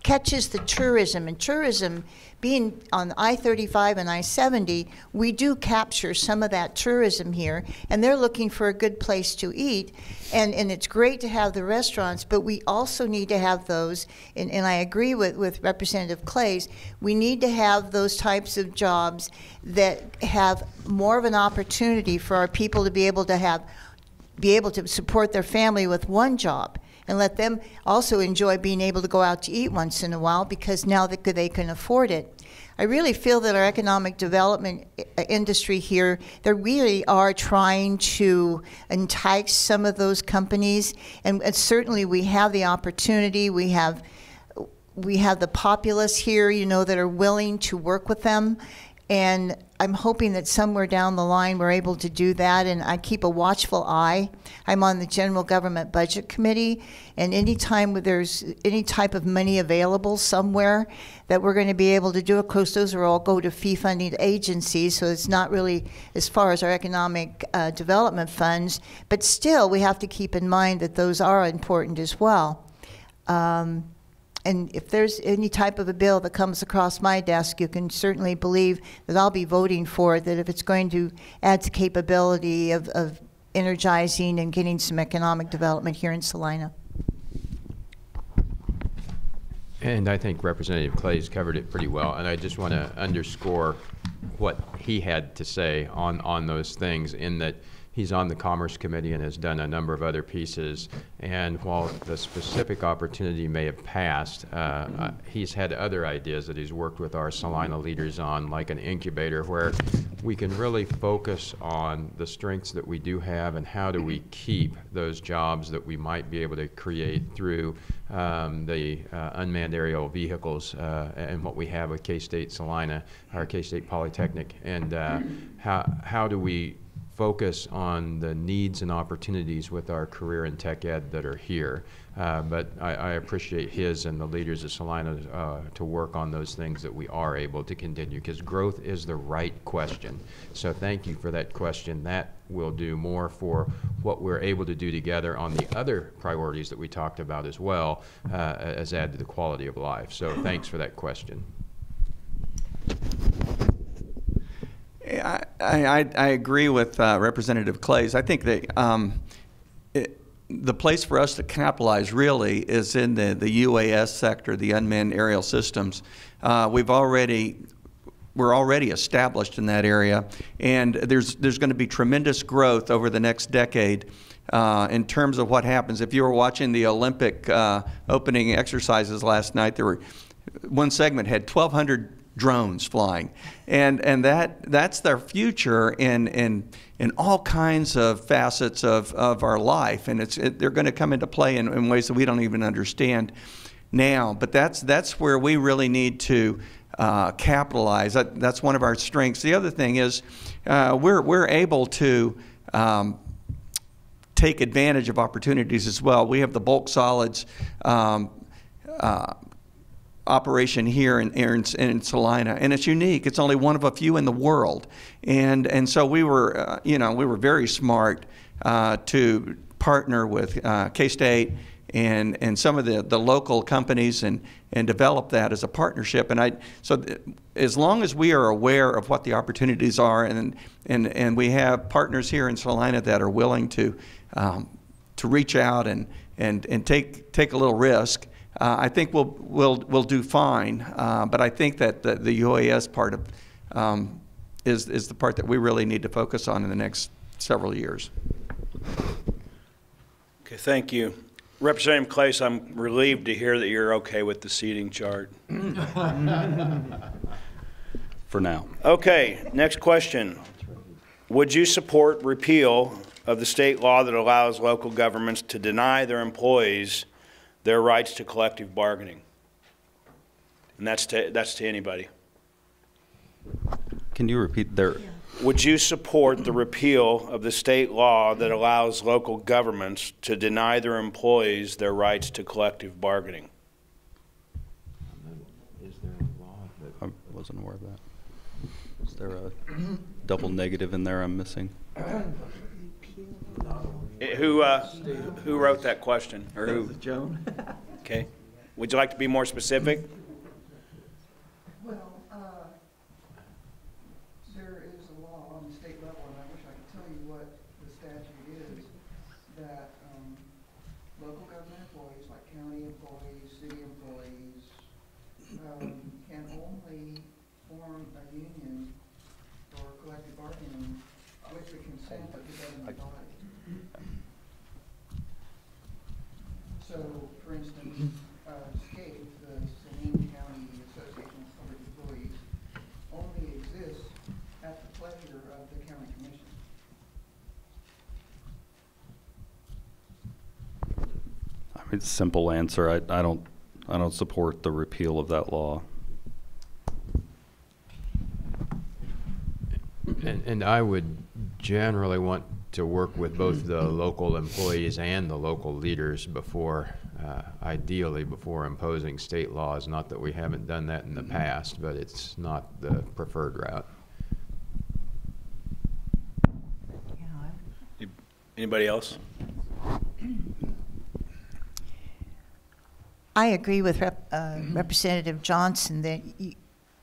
catches the tourism. And tourism, being on I-35 and I-70, we do capture some of that tourism here. And they're looking for a good place to eat. And it's great to have the restaurants, but we also need to have those, and I agree with Representative Clays, we need to have those types of jobs that have more of an opportunity for our people to be able to support their family with one job, and let them also enjoy being able to go out to eat once in a while, because now that they can afford it. I really feel that our economic development industry here, they really are trying to entice some of those companies, and certainly we have the opportunity. We have the populace here, that are willing to work with them. And I'm hoping that somewhere down the line we're able to do that, and I keep a watchful eye. I'm on the General Government Budget Committee, and anytime there's any type of money available somewhere that we're going to be able to do, of course, those are all go to fee-funding agencies, so it's not really as far as our economic development funds, but still we have to keep in mind that those are important as well. And if there's any type of a bill that comes across my desk, you can certainly believe that I'll be voting for it, that if it's going to add to capability of energizing and getting some economic development here in Salina. And I think Representative Clays covered it pretty well, and I just want to underscore what he had to say on those things, in that he's on the Commerce Committee and has done a number of other pieces. And while the specific opportunity may have passed, he's had other ideas that he's worked with our Salina leaders on, like an incubator, where we can really focus on the strengths that we do have and how do we keep those jobs that we might be able to create through the unmanned aerial vehicles and what we have with K-State Salina, or K-State Polytechnic, and how do we focus on the needs and opportunities with our career and tech ed that are here. But I appreciate his and the leaders of Salina to work on those things that we are able to continue, because growth is the right question. So thank you for that question. That will do more for what we're able to do together on the other priorities that we talked about as well, as add to the quality of life. So thanks for that question. I agree with Representative Clays. I think that the place for us to capitalize really is in the UAS sector, the unmanned aerial systems. We've already we're already established in that area, and there's going to be tremendous growth over the next decade in terms of what happens. If you were watching the Olympic opening exercises last night, one segment had 1,200 drones flying, and that's their future in all kinds of facets of our life, and they're going to come into play in ways that we don't even understand now. But that's where we really need to capitalize. That's one of our strengths. The other thing is we're able to take advantage of opportunities as well. We have the bulk solids operation here in Salina, and it's unique. It's only one of a few in the world, and so we were we were very smart to partner with K-State and some of the local companies and develop that as a partnership. And as long as we are aware of what the opportunities are, and we have partners here in Salina that are willing to reach out and take a little risk, I think we'll do fine. But I think that the UAS part of is the part that we really need to focus on in the next several years. Okay, thank you. Representative Claes, I'm relieved to hear that you're okay with the seating chart. For now. Okay, next question. Would you support repeal of the state law that allows local governments to deny their employees their rights to collective bargaining? And that's to anybody. Can you repeat there? Would you support the repeal of the state law that allows local governments to deny their employees their rights to collective bargaining? Is there a law that... I wasn't aware of that. Is there a double negative in there I'm missing? Who wrote that question? Or who? Joan. Okay. Would you like to be more specific? Well, there is a law on the state level, and I wish I could tell you what the statute is, that local government employees, like county employees, city employees, can only form a union or collective bargaining with the consent of the governing body. So, for instance, SCAPE, the Saline County Association of Public Employees, only exists at the pleasure of the county commission. I mean, simple answer. I don't support the repeal of that law. And I would generally want to work with both the local employees and the local leaders before, ideally before imposing state laws. Not that we haven't done that in the past, but it's not the preferred route. Anybody else? I agree with Representative Johnson that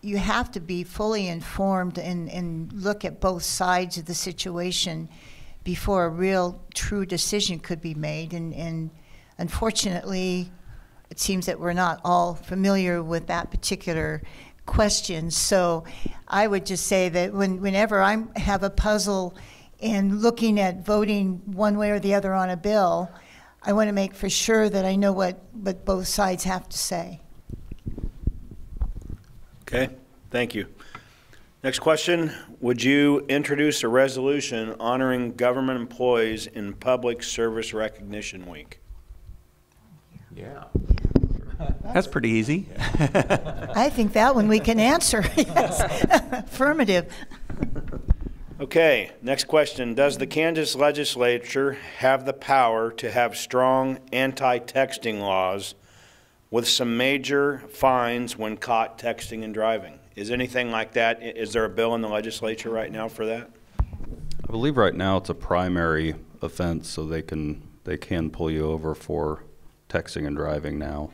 you have to be fully informed and look at both sides of the situation before a real true decision could be made. And unfortunately, it seems that we're not all familiar with that particular question. So I would just say that whenever I have a puzzle in looking at voting one way or the other on a bill, I want to make for sure that I know what both sides have to say. Okay, thank you. Next question. Would you introduce a resolution honoring government employees in Public Service Recognition Week? Yeah. That's pretty easy. I think that one we can answer. Yes. Affirmative. Okay, next question. Does the Kansas legislature have the power to have strong anti-texting laws with some major fines when caught texting and driving? Is anything like that? Is there a bill in the legislature right now for that? I believe right now it's a primary offense, so they can pull you over for texting and driving now.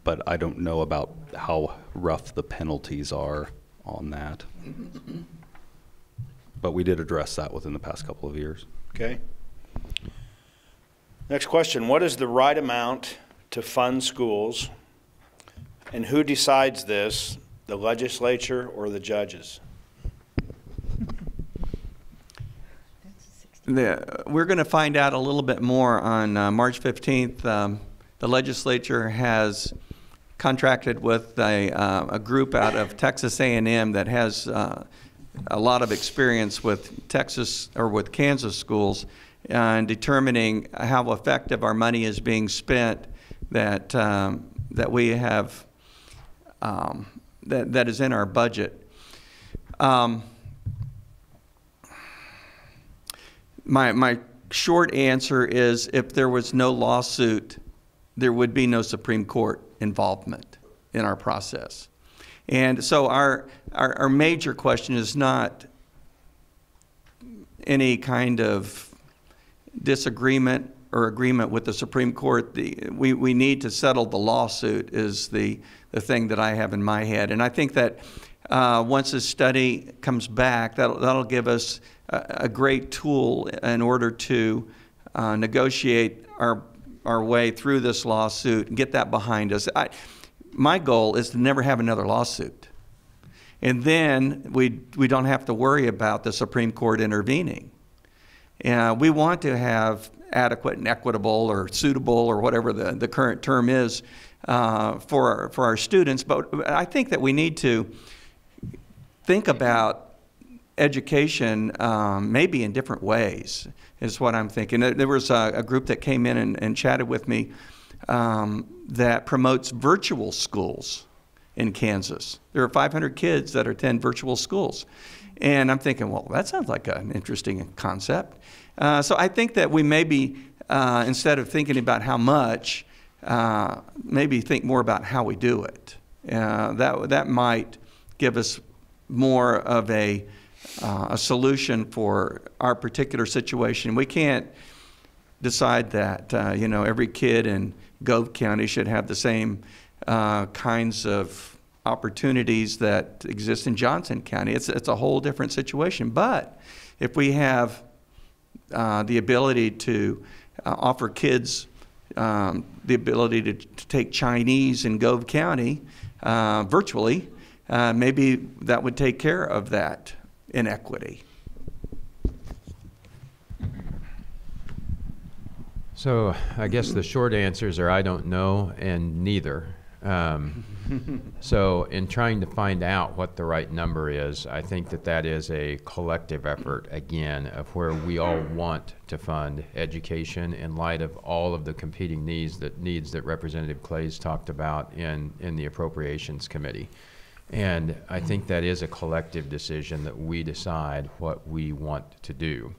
But I don't know about how rough the penalties are on that. But we did address that within the past couple of years. Okay. Next question. What is the right amount to fund schools, and who decides this, the legislature, or the judges? We're going to find out a little bit more on March 15th. The legislature has contracted with a group out of Texas A&M that has a lot of experience with Texas or with Kansas schools in determining how effective our money is being spent that we have that is in our budget. My short answer is if there was no lawsuit, there would be no Supreme Court involvement in our process. And so our major question is not any kind of disagreement or agreement with the Supreme Court. We need to settle the lawsuit is the thing that I have in my head. And I think that once this study comes back, that'll give us a great tool in order to negotiate our way through this lawsuit and get that behind us. My goal is to never have another lawsuit. And then we don't have to worry about the Supreme Court intervening. We want to have adequate and equitable or suitable or whatever the current term is for our students. But I think that we need to think about education maybe in different ways is what I'm thinking. There was a group that came in and chatted with me that promotes virtual schools in Kansas. There are 500 kids that attend virtual schools. And I'm thinking, well, that sounds like an interesting concept. So I think that we maybe, instead of thinking about how much, maybe think more about how we do it. That might give us more of a solution for our particular situation. We can't decide that every kid in Gove County should have the same kinds of opportunities that exist in Johnson County. It's a whole different situation. But if we have the ability to offer kids the ability to take Chinese in Gove County virtually, maybe that would take care of that inequity. So I guess the short answers are I don't know and neither. So in trying to find out what the right number is, I think that is a collective effort, again, of where we all want to fund education in light of all of the competing needs that Representative Clays talked about in the Appropriations Committee. And I think that is a collective decision that we decide what we want to do.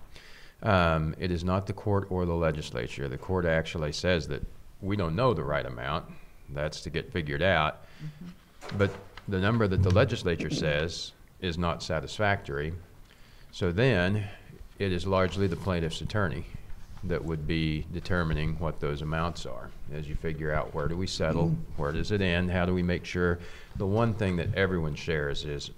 It is not the court or the legislature. The court actually says that we don't know the right amount. That's to get figured out. Mm-hmm. But the number that the legislature says is not satisfactory. So then it is largely the plaintiff's attorney that would be determining what those amounts are as you figure out where do we settle, where does it end, how do we make sure. The one thing that everyone shares is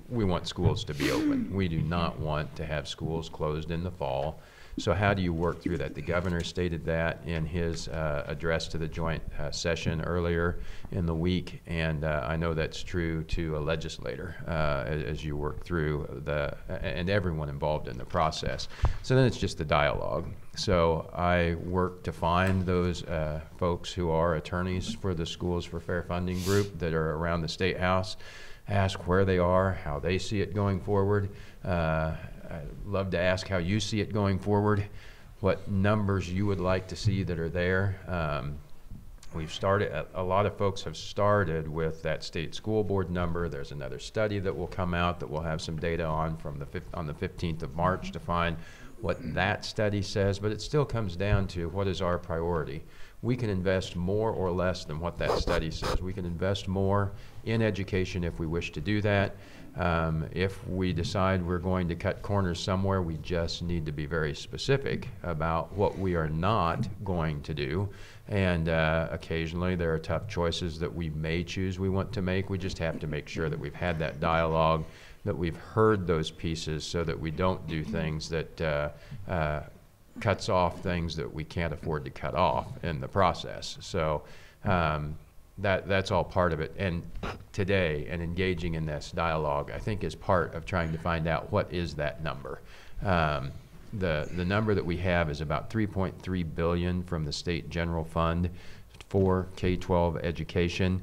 we want schools to be open. We do not want to have schools closed in the fall. So how do you work through that? The governor stated that in his address to the joint session earlier in the week, and I know that's true to a legislator as you work through and everyone involved in the process. So then it's just the dialogue. So I work to find those folks who are attorneys for the Schools for Fair Funding group that are around the State House, ask where they are, how they see it going forward. I'd love to ask how you see it going forward, what numbers you would like to see that are there. We've started, a lot of folks have started with that state school board number. There's another study that will come out that we'll have some data on on the 15th of March to find what that study says, but it still comes down to what is our priority. We can invest more or less than what that study says. We can invest more in education if we wish to do that. If we decide we're going to cut corners somewhere, we just need to be very specific about what we are not going to do. And occasionally there are tough choices that we may choose we want to make. We just have to make sure that we've had that dialogue, that we've heard those pieces so that we don't do things that cuts off things that we can't afford to cut off in the process. So that's all part of it. And today, and engaging in this dialogue, I think is part of trying to find out what is that number. The number that we have is about $3.3 billion from the state general fund for K-12 education.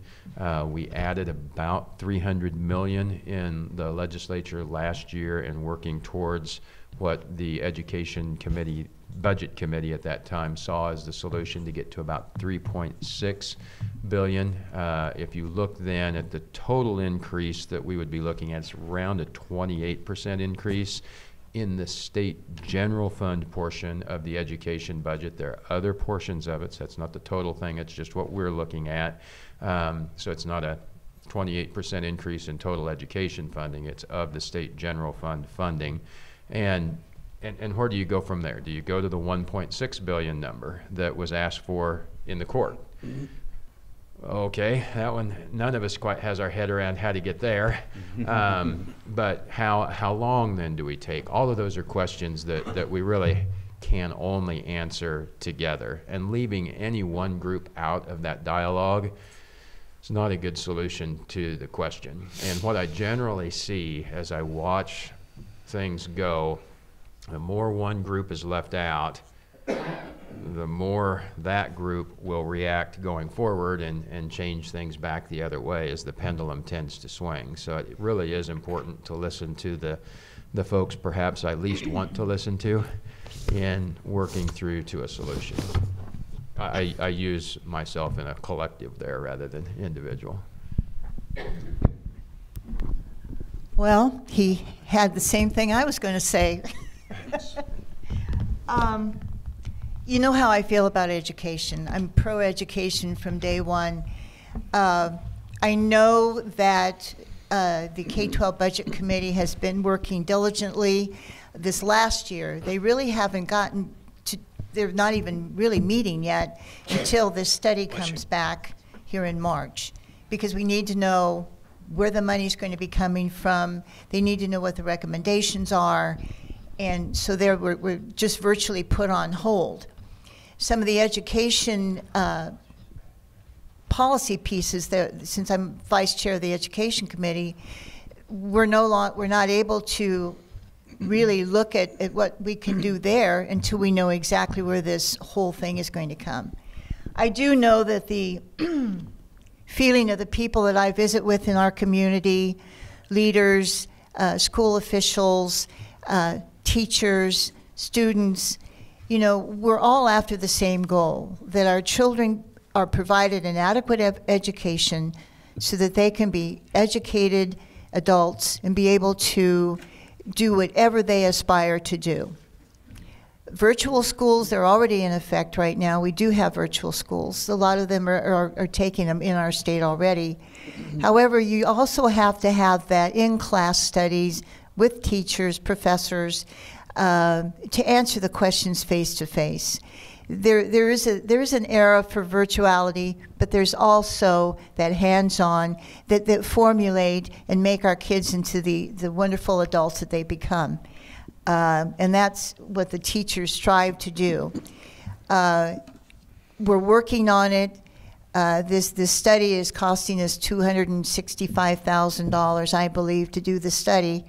We added about $300 million in the legislature last year, and working towards what the education committee, budget committee at that time, saw as the solution to get to about $3.6 billion. If you look then at the total increase that we would be looking at, it's around a 28% increase in the state general fund portion of the education budget. There are other portions of it, so that's not the total thing, it's just what we're looking at. So it's not a 28% increase in total education funding, it's of the state general fund funding. And where do you go from there? Do you go to the $1.6 billion number that was asked for in the court? Okay, that one, none of us quite has our head around how to get there. But how long then do we take? All of those are questions that we really can only answer together. And leaving any one group out of that dialogue is not a good solution to the question. And what I generally see as I watch things go, the more one group is left out, the more that group will react going forward and change things back the other way as the pendulum tends to swing. So it really is important to listen to the folks perhaps I least want to listen to in working through to a solution. I use myself in a collective there rather than individual. Well, he had the same thing I was going to say. You know how I feel about education. I'm pro-education from day one. I know that the K-12 Budget Committee has been working diligently this last year. They really haven't gotten to, they're not even really meeting yet until this study comes back here in March, because we need to know where the money's going to be coming from. They need to know what the recommendations are. And so we're just virtually put on hold. Some of the education policy pieces, that, since I'm vice chair of the education committee, we're not able to really look at what we can do there until we know exactly where this whole thing is going to come. I do know that the feeling of the people that I visit with in our community, leaders, school officials, teachers, students, you know, we're all after the same goal, that our children are provided an adequate education so that they can be educated adults and be able to do whatever they aspire to do. Virtual schools, they're already in effect right now. We do have virtual schools. A lot of them are taking them in our state already. However, you also have to have that in-class studies with teachers, professors, to answer the questions face to face. There is an era for virtuality, but there's also that hands-on that formulate and make our kids into the wonderful adults that they become. And that's what the teachers strive to do. We're working on it. This study is costing us $265,000, I believe, to do the study.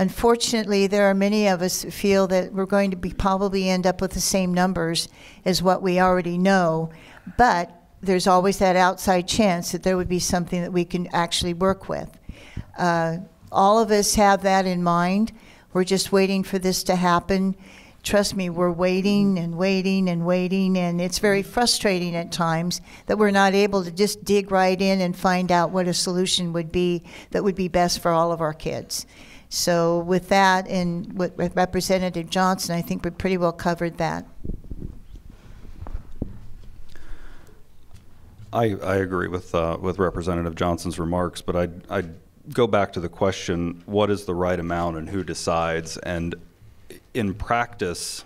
Unfortunately, there are many of us who feel that we're going to probably end up with the same numbers as what we already know, but there's always that outside chance that there would be something that we can actually work with. All of us have that in mind. We're just waiting for this to happen. Trust me, we're waiting and waiting and waiting, and it's very frustrating at times that we're not able to just dig right in and find out what a solution would be that would be best for all of our kids. So with that, and with Representative Johnson, I think we pretty well covered that. I agree with Representative Johnson's remarks, but I'd go back to the question, what is the right amount and who decides? And in practice,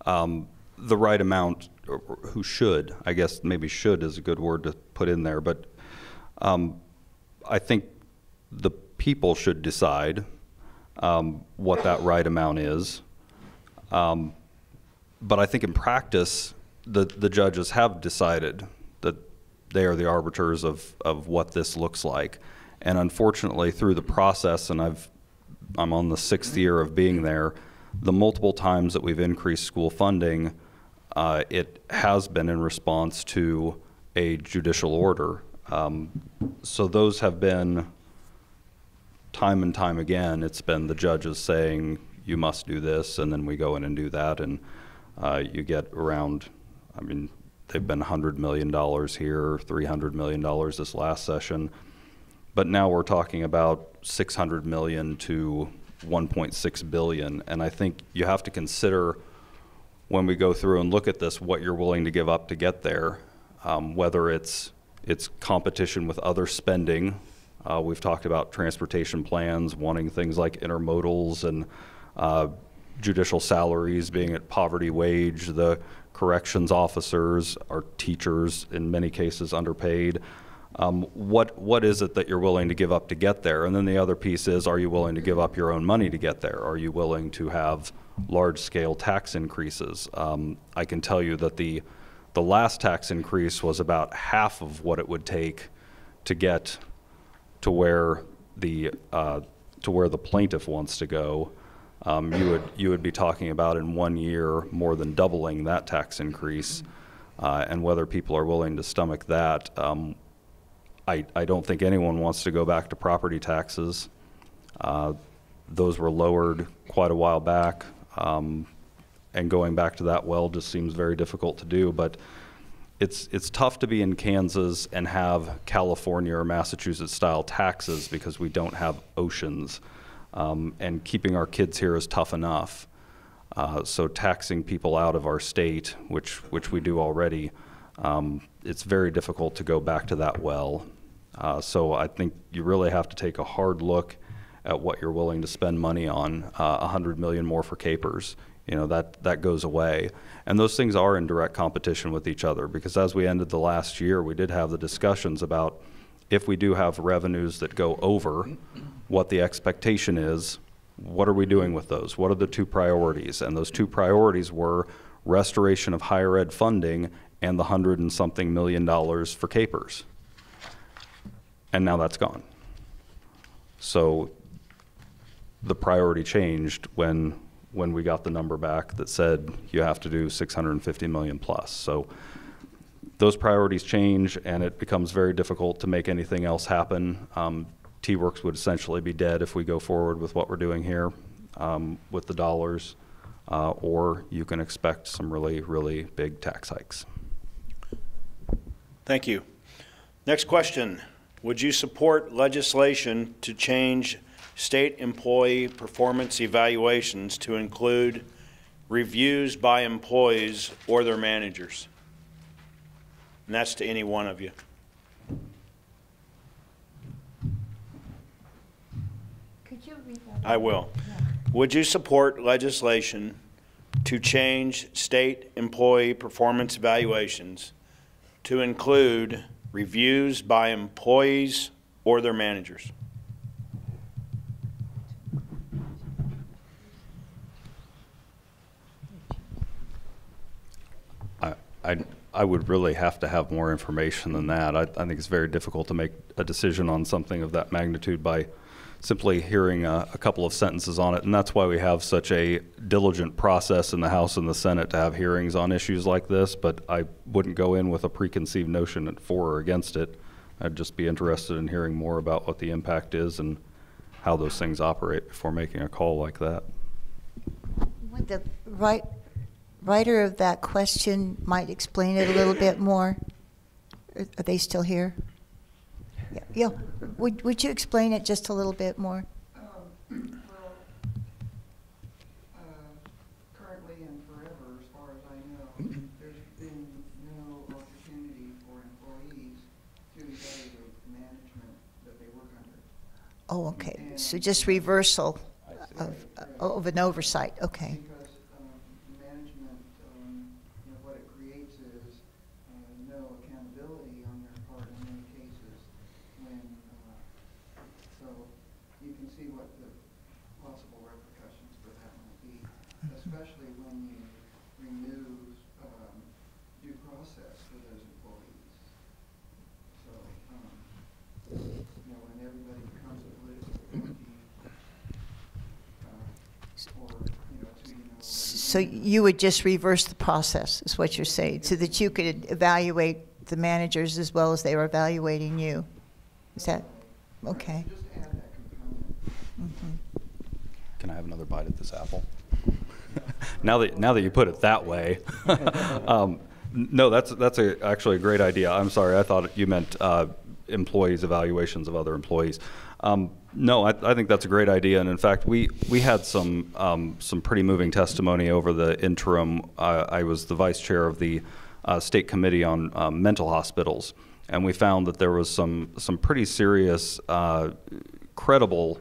the right amount, or who should, I guess maybe should is a good word to put in there, but I think the people should decide what that right amount is. But I think in practice, the judges have decided that they are the arbiters of what this looks like. And unfortunately, through the process, and I'm on the 6th year of being there, the multiple times that we've increased school funding, it has been in response to a judicial order. So those have been, time and time again, it's been the judges saying, you must do this, and then we go in and do that, and you get around, I mean, they've been $100 million here, $300 million this last session, but now we're talking about $600 million to $1.6 billion, and I think you have to consider when we go through and look at this what you're willing to give up to get there, whether it's competition with other spending. We've talked about transportation plans, wanting things like intermodals and judicial salaries being at poverty wage. The corrections officers are teachers, in many cases underpaid. What is it that you're willing to give up to get there? And then the other piece is, are you willing to give up your own money to get there? Are you willing to have large-scale tax increases? I can tell you that the last tax increase was about half of what it would take to get to where the plaintiff wants to go. You would be talking about in 1 year more than doubling that tax increase, and whether people are willing to stomach that. I don't think anyone wants to go back to property taxes. Those were lowered quite a while back, and going back to that well just seems very difficult to do. But it's tough to be in Kansas and have California or Massachusetts style taxes because we don't have oceans, and keeping our kids here is tough enough. So taxing people out of our state, which we do already, it's very difficult to go back to that well. So I think you really have to take a hard look at what you're willing to spend money on. $100 million more for Capers, that goes away. And those things are in direct competition with each other, because as we ended the last year, we did have the discussions about if we do have revenues that go over what the expectation is, what are we doing with those? What are the two priorities? And those two priorities were restoration of higher ed funding and the $100 and something million for Capers. And now that's gone. So the priority changed when we got the number back that said you have to do 650 million plus. So those priorities change, and it becomes very difficult to make anything else happen. T-Works would essentially be dead if we go forward with what we're doing here with the dollars, or you can expect some really, really big tax hikes. Thank you. Next question. Would you support legislation to change state employee performance evaluations to include reviews by employees or their managers? And that's to any one of you. Could you read that? I will. Yeah. Would you support legislation to change state employee performance evaluations to include reviews by employees or their managers? I would really have to have more information than that. I think it's very difficult to make a decision on something of that magnitude by simply hearing a couple of sentences on it, and that's why we have such a diligent process in the House and the Senate to have hearings on issues like this. But I wouldn't go in with a preconceived notion for or against it. I'd just be interested in hearing more about what the impact is and how those things operate before making a call like that. Would the writer of that question might explain it a little bit more? Are they still here? Yeah. Would you explain it just a little bit more? Well, currently and forever, as far as I know, there's been no opportunity for employees to evaluate the management that they work under. Oh, okay. So just reversal of an oversight. Okay. Because management, what it creates is no accountability on their part in many cases. So you can see what the possible repercussions for that might be, especially when you remove due process for those employees. or, So you would just reverse the process, is what you're saying, so that you could evaluate the managers as well as they were evaluating you. Is that, okay. just add that component. Can I have another bite at this apple? Now that you put it that way, no, that's actually a great idea. I'm sorry, I thought you meant employees' evaluations of other employees. No, I think that's a great idea, and in fact, we had some pretty moving testimony over the interim. I was the vice chair of the state committee on mental hospitals, and we found that there was some pretty serious, credible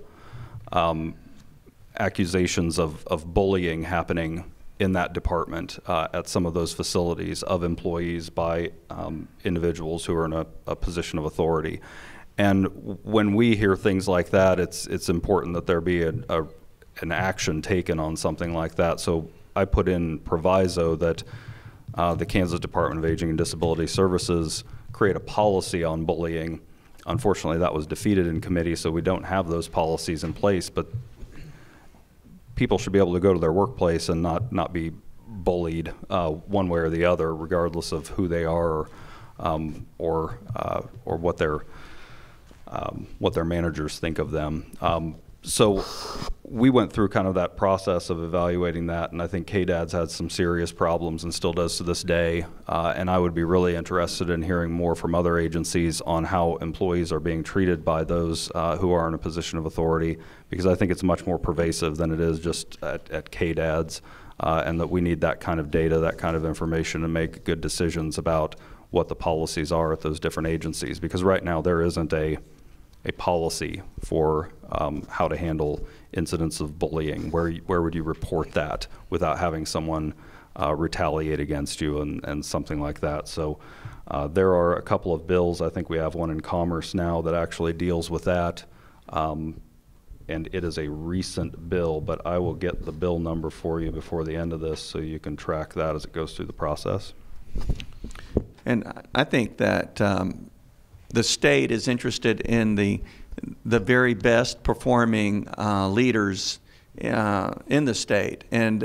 accusations of bullying happening in that department at some of those facilities of employees by individuals who are in a position of authority. And when we hear things like that, it's important that there be an action taken on something like that. So I put in proviso that the Kansas Department of Aging and Disability Services create a policy on bullying. Unfortunately, that was defeated in committee, so we don't have those policies in place, but people should be able to go to their workplace and not be bullied one way or the other, regardless of who they are or what their managers think of them. So we went through kind of that process of evaluating that, and I think KDAD's had some serious problems and still does to this day. And I would be really interested in hearing more from other agencies on how employees are being treated by those who are in a position of authority, because I think it's much more pervasive than it is just at KDAD's, and that we need that kind of data, that kind of information to make good decisions about what the policies are at those different agencies. Because right now there isn't a policy for how to handle incidents of bullying. Where would you report that without having someone retaliate against you and something like that? So there are a couple of bills. I think we have one in Commerce now that actually deals with that. And it is a recent bill, but I will get the bill number for you before the end of this so you can track that as it goes through the process. And I think that the state is interested in the very best performing leaders in the state, and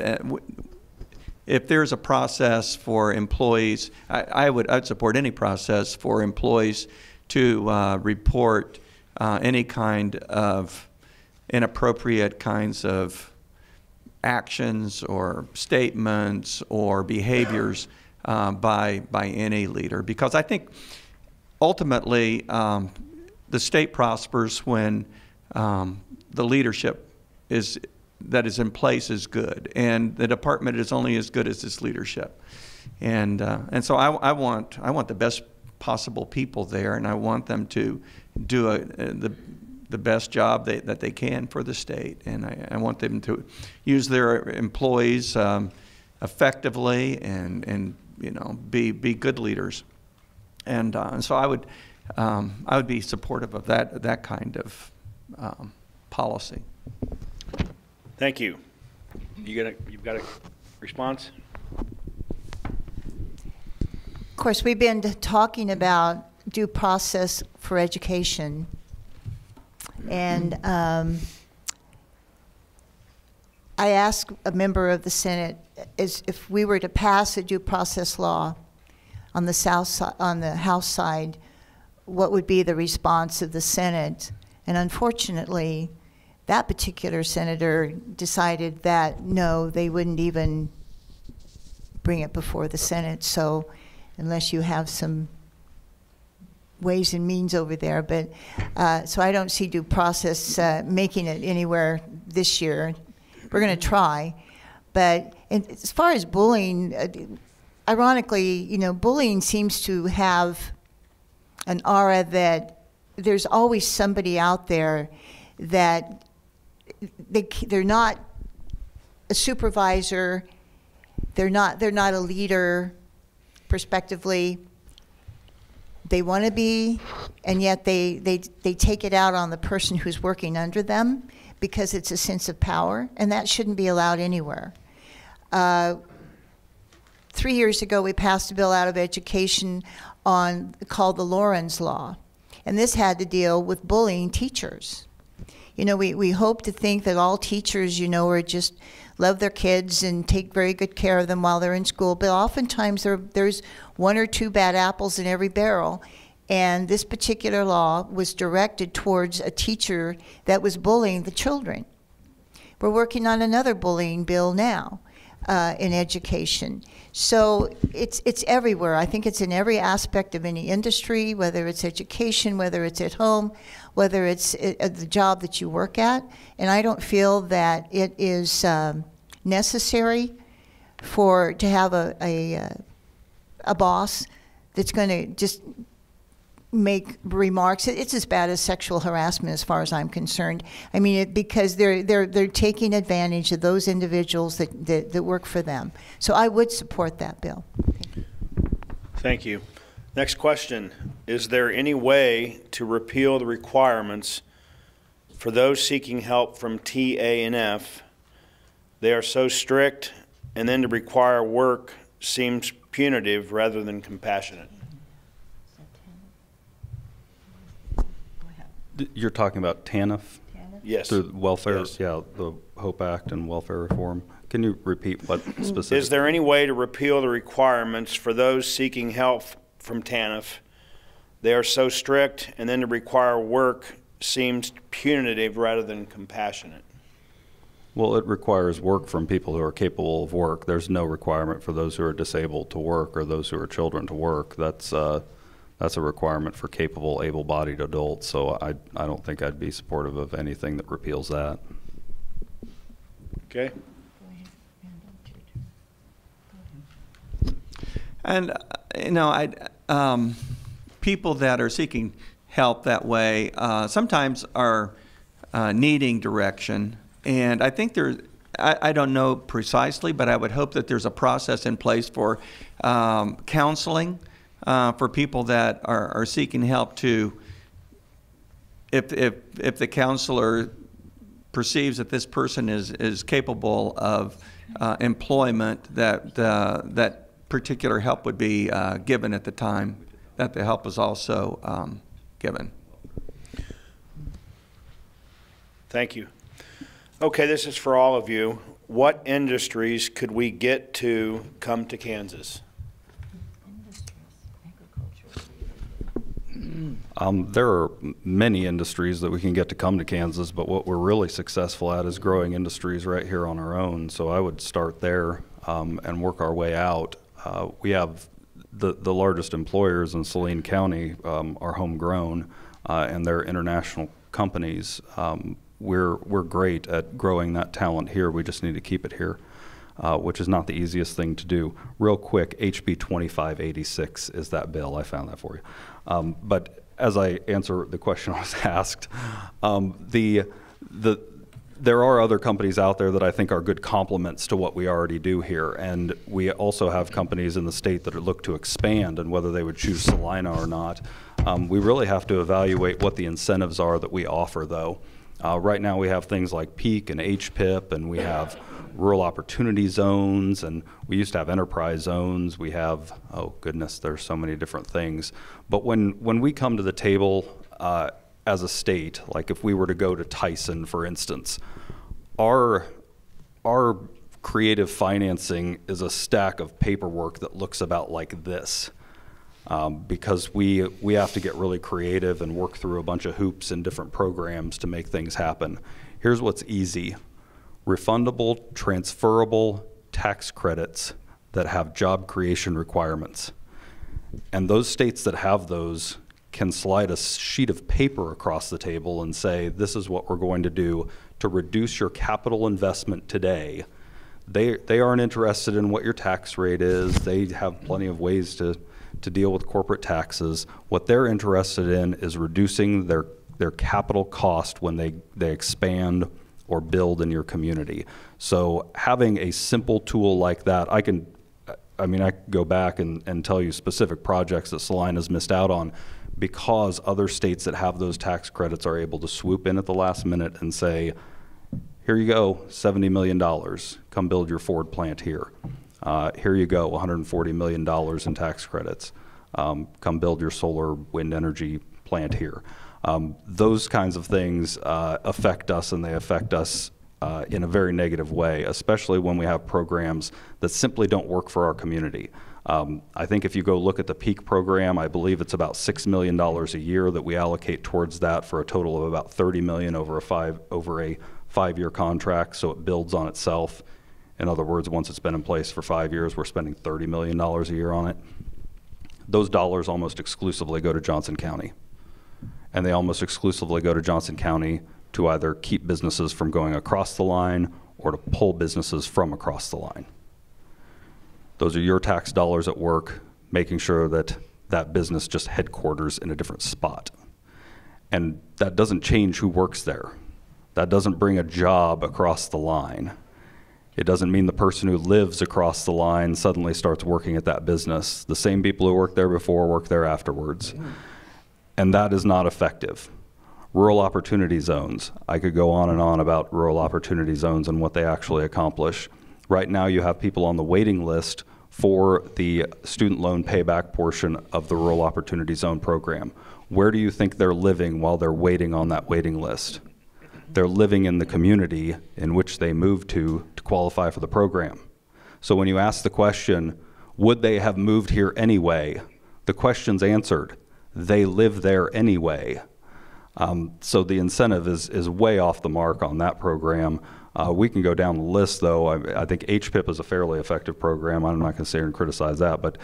if there's a process for employees, I'd support any process for employees to report any kind of inappropriate kinds of actions or statements or behaviors by any leader, because I think ultimately the state prospers when the leadership that is in place is good, and the department is only as good as its leadership. And so I want the best possible people there, and I want them to do the best job that they can for the state, and I want them to use their employees effectively and be good leaders. And so I would be supportive of that kind of policy. Thank you. You've got a response? Of course, we've been talking about due process for education. And I asked a member of the Senate if we were to pass a due process law on the South side, on the House side, what would be the response of the Senate? And unfortunately, that particular senator decided that no, they wouldn't even bring it before the Senate. So unless you have some ways and means over there, but so I don't see due process making it anywhere this year. We're going to try, but as far as bullying, ironically, bullying seems to have an aura that there's always somebody out there that they're not a supervisor, they're not a leader, prospectively. They want to be, and yet they take it out on the person who's working under them because it's a sense of power, and that shouldn't be allowed anywhere. 3 years ago, we passed a bill out of education called the Lorenz Law, and this had to deal with bullying teachers. You know, we hope to think that all teachers, you know, are just love their kids and take very good care of them while they're in school, but oftentimes there's one or two bad apples in every barrel. And this particular law was directed towards a teacher that was bullying the children. We're working on another bullying bill now in education. So it's everywhere. I think it's in every aspect of any industry, whether it's education, whether it's at home, whether it's the job that you work at. And I don't feel that it is necessary to have a boss that's going to just make remarks. It's as bad as sexual harassment as far as I'm concerned. I mean, because they're taking advantage of those individuals that work for them. So I would support that bill. Thank you. Thank you. Next question. Is there any way to repeal the requirements for those seeking help from TANF? They are so strict, and then to require work seems punitive rather than compassionate. You're talking about TANF? Yes. Through welfare, Yes. yeah, the HOPE Act and welfare reform. Can you repeat what specific? Is there any way to repeal the requirements for those seeking help from TANF? They are so strict, and then to require work seems punitive rather than compassionate. Well, it requires work from people who are capable of work. There's no requirement for those who are disabled to work or those who are children to work. That's a requirement for capable, able-bodied adults. So I don't think I'd be supportive of anything that repeals that. Okay. And you know, people that are seeking help that way sometimes are needing direction. And I think I don't know precisely, but I would hope that there's a process in place for counseling for people that are seeking help to, if the counselor perceives that this person is capable of employment, that particular help would be given at the time that the help is also given. Thank you. Okay, this is for all of you. What industries could we get to come to Kansas? There are many industries that we can get to come to Kansas, but what we're really successful at is growing industries right here on our own. So I would start there and work our way out. We have the largest employers in Saline County are homegrown, and they're international companies. We're great at growing that talent here. We just need to keep it here, which is not the easiest thing to do. Real quick, HB 2586 is that bill. I found that for you. But as I answer the question I was asked, there are other companies out there that I think are good complements to what we already do here. And we also have companies in the state that look to expand, and whether they would choose Salina or not. We really have to evaluate what the incentives are that we offer, though. Right now we have things like PEAK and HPIP, and we have rural opportunity zones, and we used to have enterprise zones. We have, oh goodness, there's so many different things. But when we come to the table as a state, like if we were to go to Tyson, for instance, our creative financing is a stack of paperwork that looks about like this. Because we have to get really creative and work through a bunch of hoops and different programs to make things happen. Here's what's easy. Refundable, transferable tax credits that have job creation requirements. And those states that have those can slide a sheet of paper across the table and say, this is what we're going to do to reduce your capital investment today. They aren't interested in what your tax rate is. They have plenty of ways to deal with corporate taxes. What they're interested in is reducing their capital cost when they expand or build in your community. So having a simple tool like that, I could go back and tell you specific projects that Salina's missed out on because other states that have those tax credits are able to swoop in at the last minute and say, here you go, $70 million, come build your Ford plant here. Here you go, $140 million in tax credits. Come build your solar wind energy plant here. Those kinds of things affect us, and they affect us in a very negative way, especially when we have programs that simply don't work for our community. I think if you go look at the PEAK program, I believe it's about $6 million a year that we allocate towards that, for a total of about $30 million over a five-year contract, so it builds on itself. In other words, once it's been in place for 5 years, we're spending $30 million a year on it. Those dollars almost exclusively go to Johnson County. And they almost exclusively go to Johnson County to either keep businesses from going across the line or to pull businesses from across the line. Those are your tax dollars at work, making sure that that business just headquarters in a different spot. And that doesn't change who works there. That doesn't bring a job across the line. It doesn't mean the person who lives across the line suddenly starts working at that business. The same people who worked there before work there afterwards. And that is not effective. Rural opportunity zones. I could go on and on about rural opportunity zones and what they actually accomplish. Right now you have people on the waiting list for the student loan payback portion of the Rural Opportunity Zone program. Where do you think they're living while they're waiting on that waiting list? They're living in the community in which they moved to qualify for the program. So when you ask the question, would they have moved here anyway? The question's answered. They live there anyway. So the incentive is way off the mark on that program. We can go down the list, though. I think HPIP is a fairly effective program. I'm not going to sit here and criticize that, but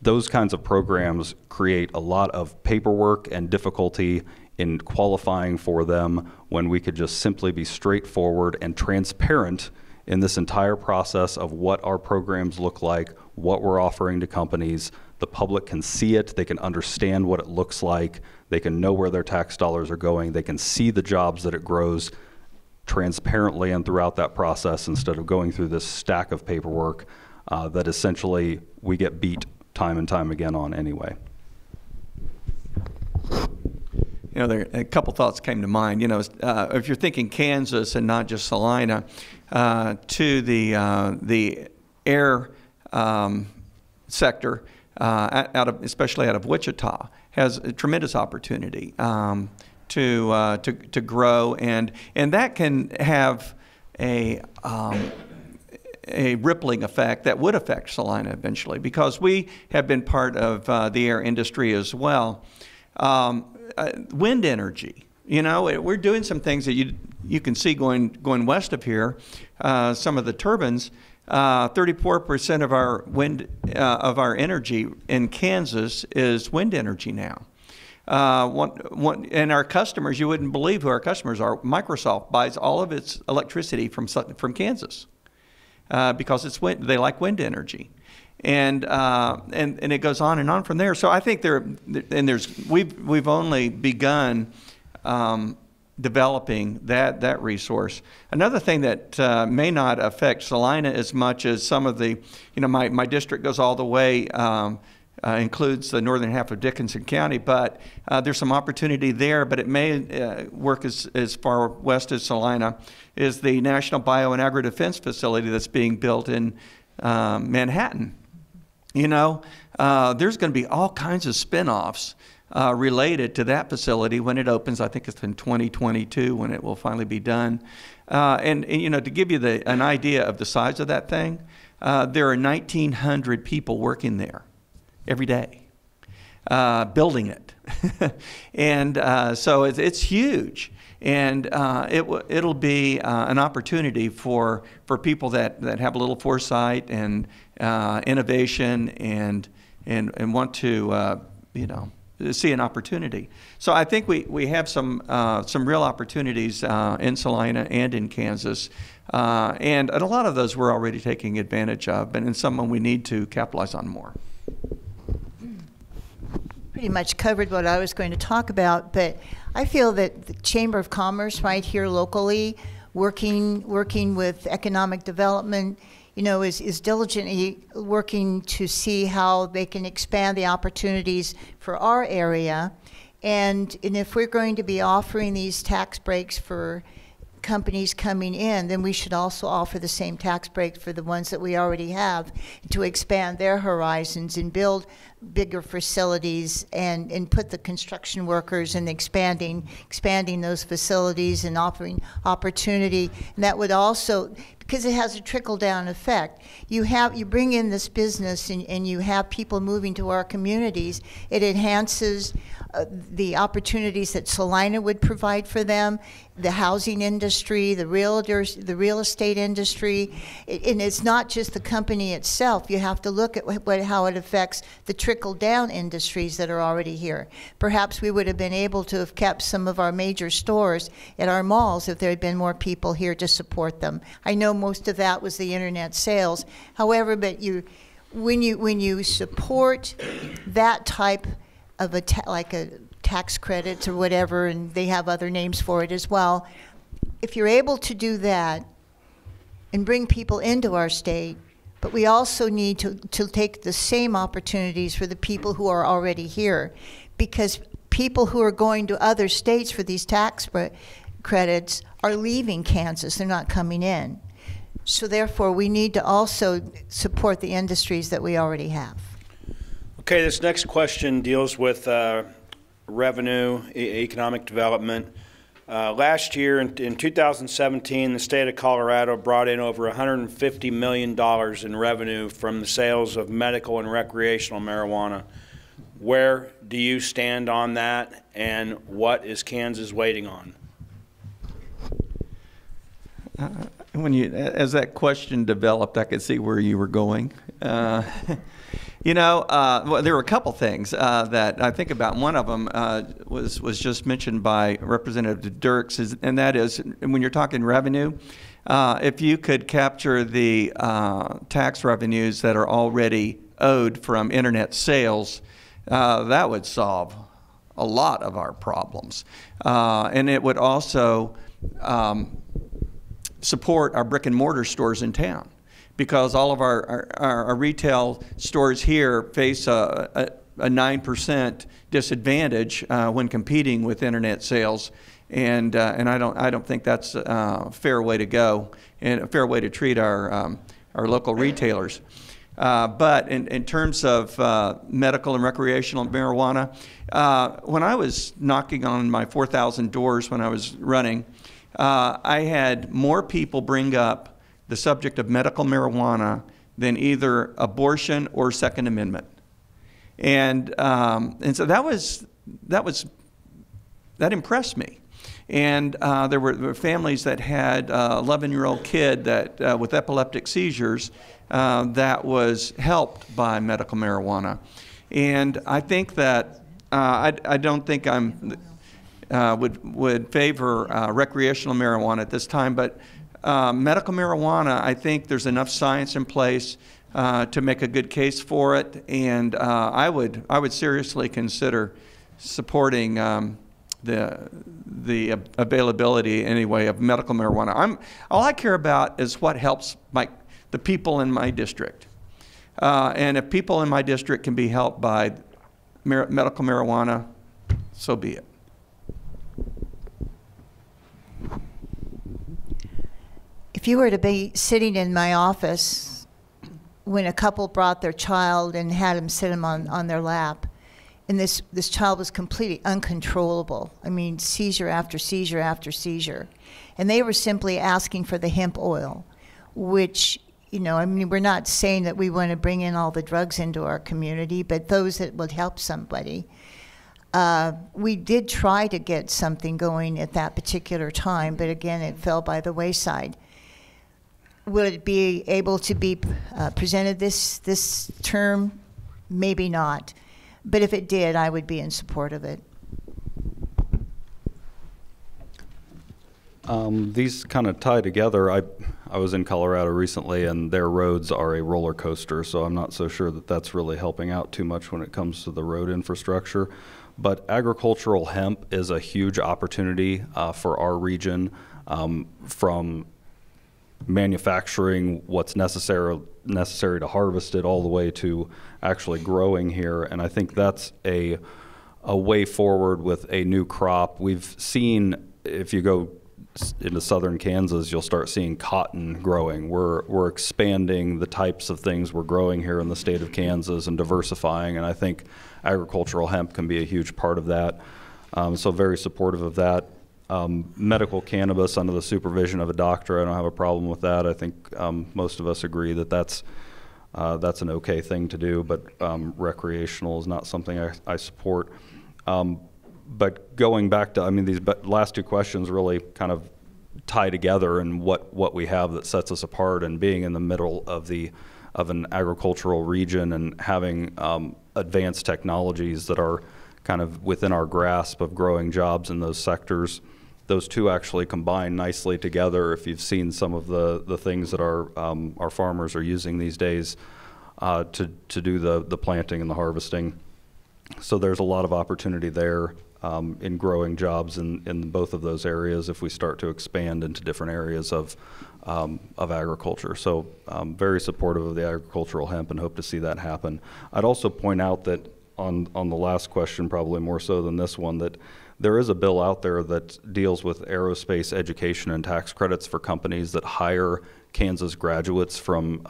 those kinds of programs create a lot of paperwork and difficulty in qualifying for them, when we could just simply be straightforward and transparent in this entire process of what our programs look like, what we're offering to companies. The public can see it, they can understand what it looks like, they can know where their tax dollars are going, they can see the jobs that it grows transparently and throughout that process, instead of going through this stack of paperwork that essentially we get beat time and time again on anyway. You know, there a couple thoughts came to mind. You know, if you're thinking Kansas and not just Salina, to the air sector, especially out of Wichita, has a tremendous opportunity to grow, and that can have a rippling effect that would affect Salina eventually, because we have been part of the air industry as well. Wind energy, you know, we're doing some things that you can see going west of here. Some of the turbines, 34% of our wind of our energy in Kansas is wind energy now. And our customers, you wouldn't believe who our customers are. Microsoft buys all of its electricity from Kansas because it's wind. They like wind energy. And it goes on and on from there. So I think we've only begun developing that resource. Another thing that may not affect Salina as much as some of the, you know, my district goes all the way, includes the northern half of Dickinson County, but there's some opportunity there, but it may work as far west as Salina, is the National Bio and Agri Defense Facility that's being built in Manhattan. You know, there's going to be all kinds of spin-offs related to that facility when it opens. I think it's in 2022 when it will finally be done. And you know, to give you an idea of the size of that thing, there are 1,900 people working there every day, building it. And so it's huge. And it'll be an opportunity for people that have a little foresight and innovation and want to you know, see an opportunity. So I think we have some real opportunities in Salina and in Kansas, and a lot of those we're already taking advantage of, and some we need to capitalize on more. Pretty much covered what I was going to talk about, but I feel that the Chamber of Commerce right here locally, working with economic development, you know, is diligently working to see how they can expand the opportunities for our area. And if we're going to be offering these tax breaks for companies coming in, then we should also offer the same tax break for the ones that we already have to expand their horizons and build bigger facilities and put the construction workers and expanding those facilities and offering opportunity. And that would also, because it has a trickle-down effect. You bring in this business and you have people moving to our communities. It enhances the opportunities that Salina would provide for them, the housing industry, the realtors, the real estate industry. And it's not just the company itself. You have to look at how it affects the trickle-down industries that are already here. Perhaps we would have been able to have kept some of our major stores at our malls if there had been more people here to support them. I know most of that was the internet sales. However, but when you support that type of like a tax credits or whatever, and they have other names for it as well, if you're able to do that and bring people into our state, but we also need to take the same opportunities for the people who are already here, because people who are going to other states for these tax credits are leaving Kansas. They're not coming in. So therefore, we need to also support the industries that we already have. Okay, this next question deals with revenue, economic development. Last year, in 2017, the state of Colorado brought in over $150 million in revenue from the sales of medical and recreational marijuana. Where do you stand on that, and what is Kansas waiting on? As that question developed, I could see where you were going. You know, well, there were a couple things that I think about. One of them was just mentioned by Representative Dirks, and that is when you're talking revenue, if you could capture the tax revenues that are already owed from internet sales, that would solve a lot of our problems. And it would also support our brick and mortar stores in town, because all of our retail stores here face a 9% disadvantage when competing with internet sales, and I don't think that's a fair way to go and a fair way to treat our local retailers. But in terms of medical and recreational marijuana, when I was knocking on my 4,000 doors when I was running, I had more people bring up the subject of medical marijuana than either abortion or Second Amendment, and so that impressed me. And there were families that had an 11-year-old kid that with epileptic seizures that was helped by medical marijuana, and I think that I don't think would favor recreational marijuana at this time, but medical marijuana, I think there's enough science in place to make a good case for it, and I would seriously consider supporting the availability anyway of medical marijuana. All I care about is what helps the people in my district, and if people in my district can be helped by medical marijuana, so be it. If you were to be sitting in my office when a couple brought their child and had him sit him on their lap, and this child was completely uncontrollable, I mean, seizure after seizure after seizure, and they were simply asking for the hemp oil, which, you know, I mean, we're not saying that we want to bring in all the drugs into our community, but those that would help somebody. We did try to get something going at that particular time, but again, it fell by the wayside. Will it be able to be presented this term? Maybe not. But if it did, I would be in support of it. These kind of tie together. I was in Colorado recently, and their roads are a roller coaster, so I'm not so sure that that's really helping out too much when it comes to the road infrastructure. But agricultural hemp is a huge opportunity for our region, from manufacturing what's necessary to harvest it all the way to actually growing here. And I think that's a way forward with a new crop. We've seen, if you go into southern Kansas, you'll start seeing cotton growing. We're expanding the types of things we're growing here in the state of Kansas and diversifying, and I think agricultural hemp can be a huge part of that. So very supportive of that. Medical cannabis under the supervision of a doctor, I don't have a problem with that. I think most of us agree that that's an okay thing to do, but recreational is not something I support. But going back to, I mean, these last two questions really kind of tie together in what we have that sets us apart, and being in the middle of an agricultural region and having advanced technologies that are kind of within our grasp of growing jobs in those sectors. Those two actually combine nicely together. If you've seen some of the things that our farmers are using these days to do the planting and the harvesting. So there's a lot of opportunity there in growing jobs in both of those areas if we start to expand into different areas of agriculture. So very supportive of the agricultural hemp and hope to see that happen. I'd also point out that on the last question, probably more so than this one, that there is a bill out there that deals with aerospace education and tax credits for companies that hire Kansas graduates from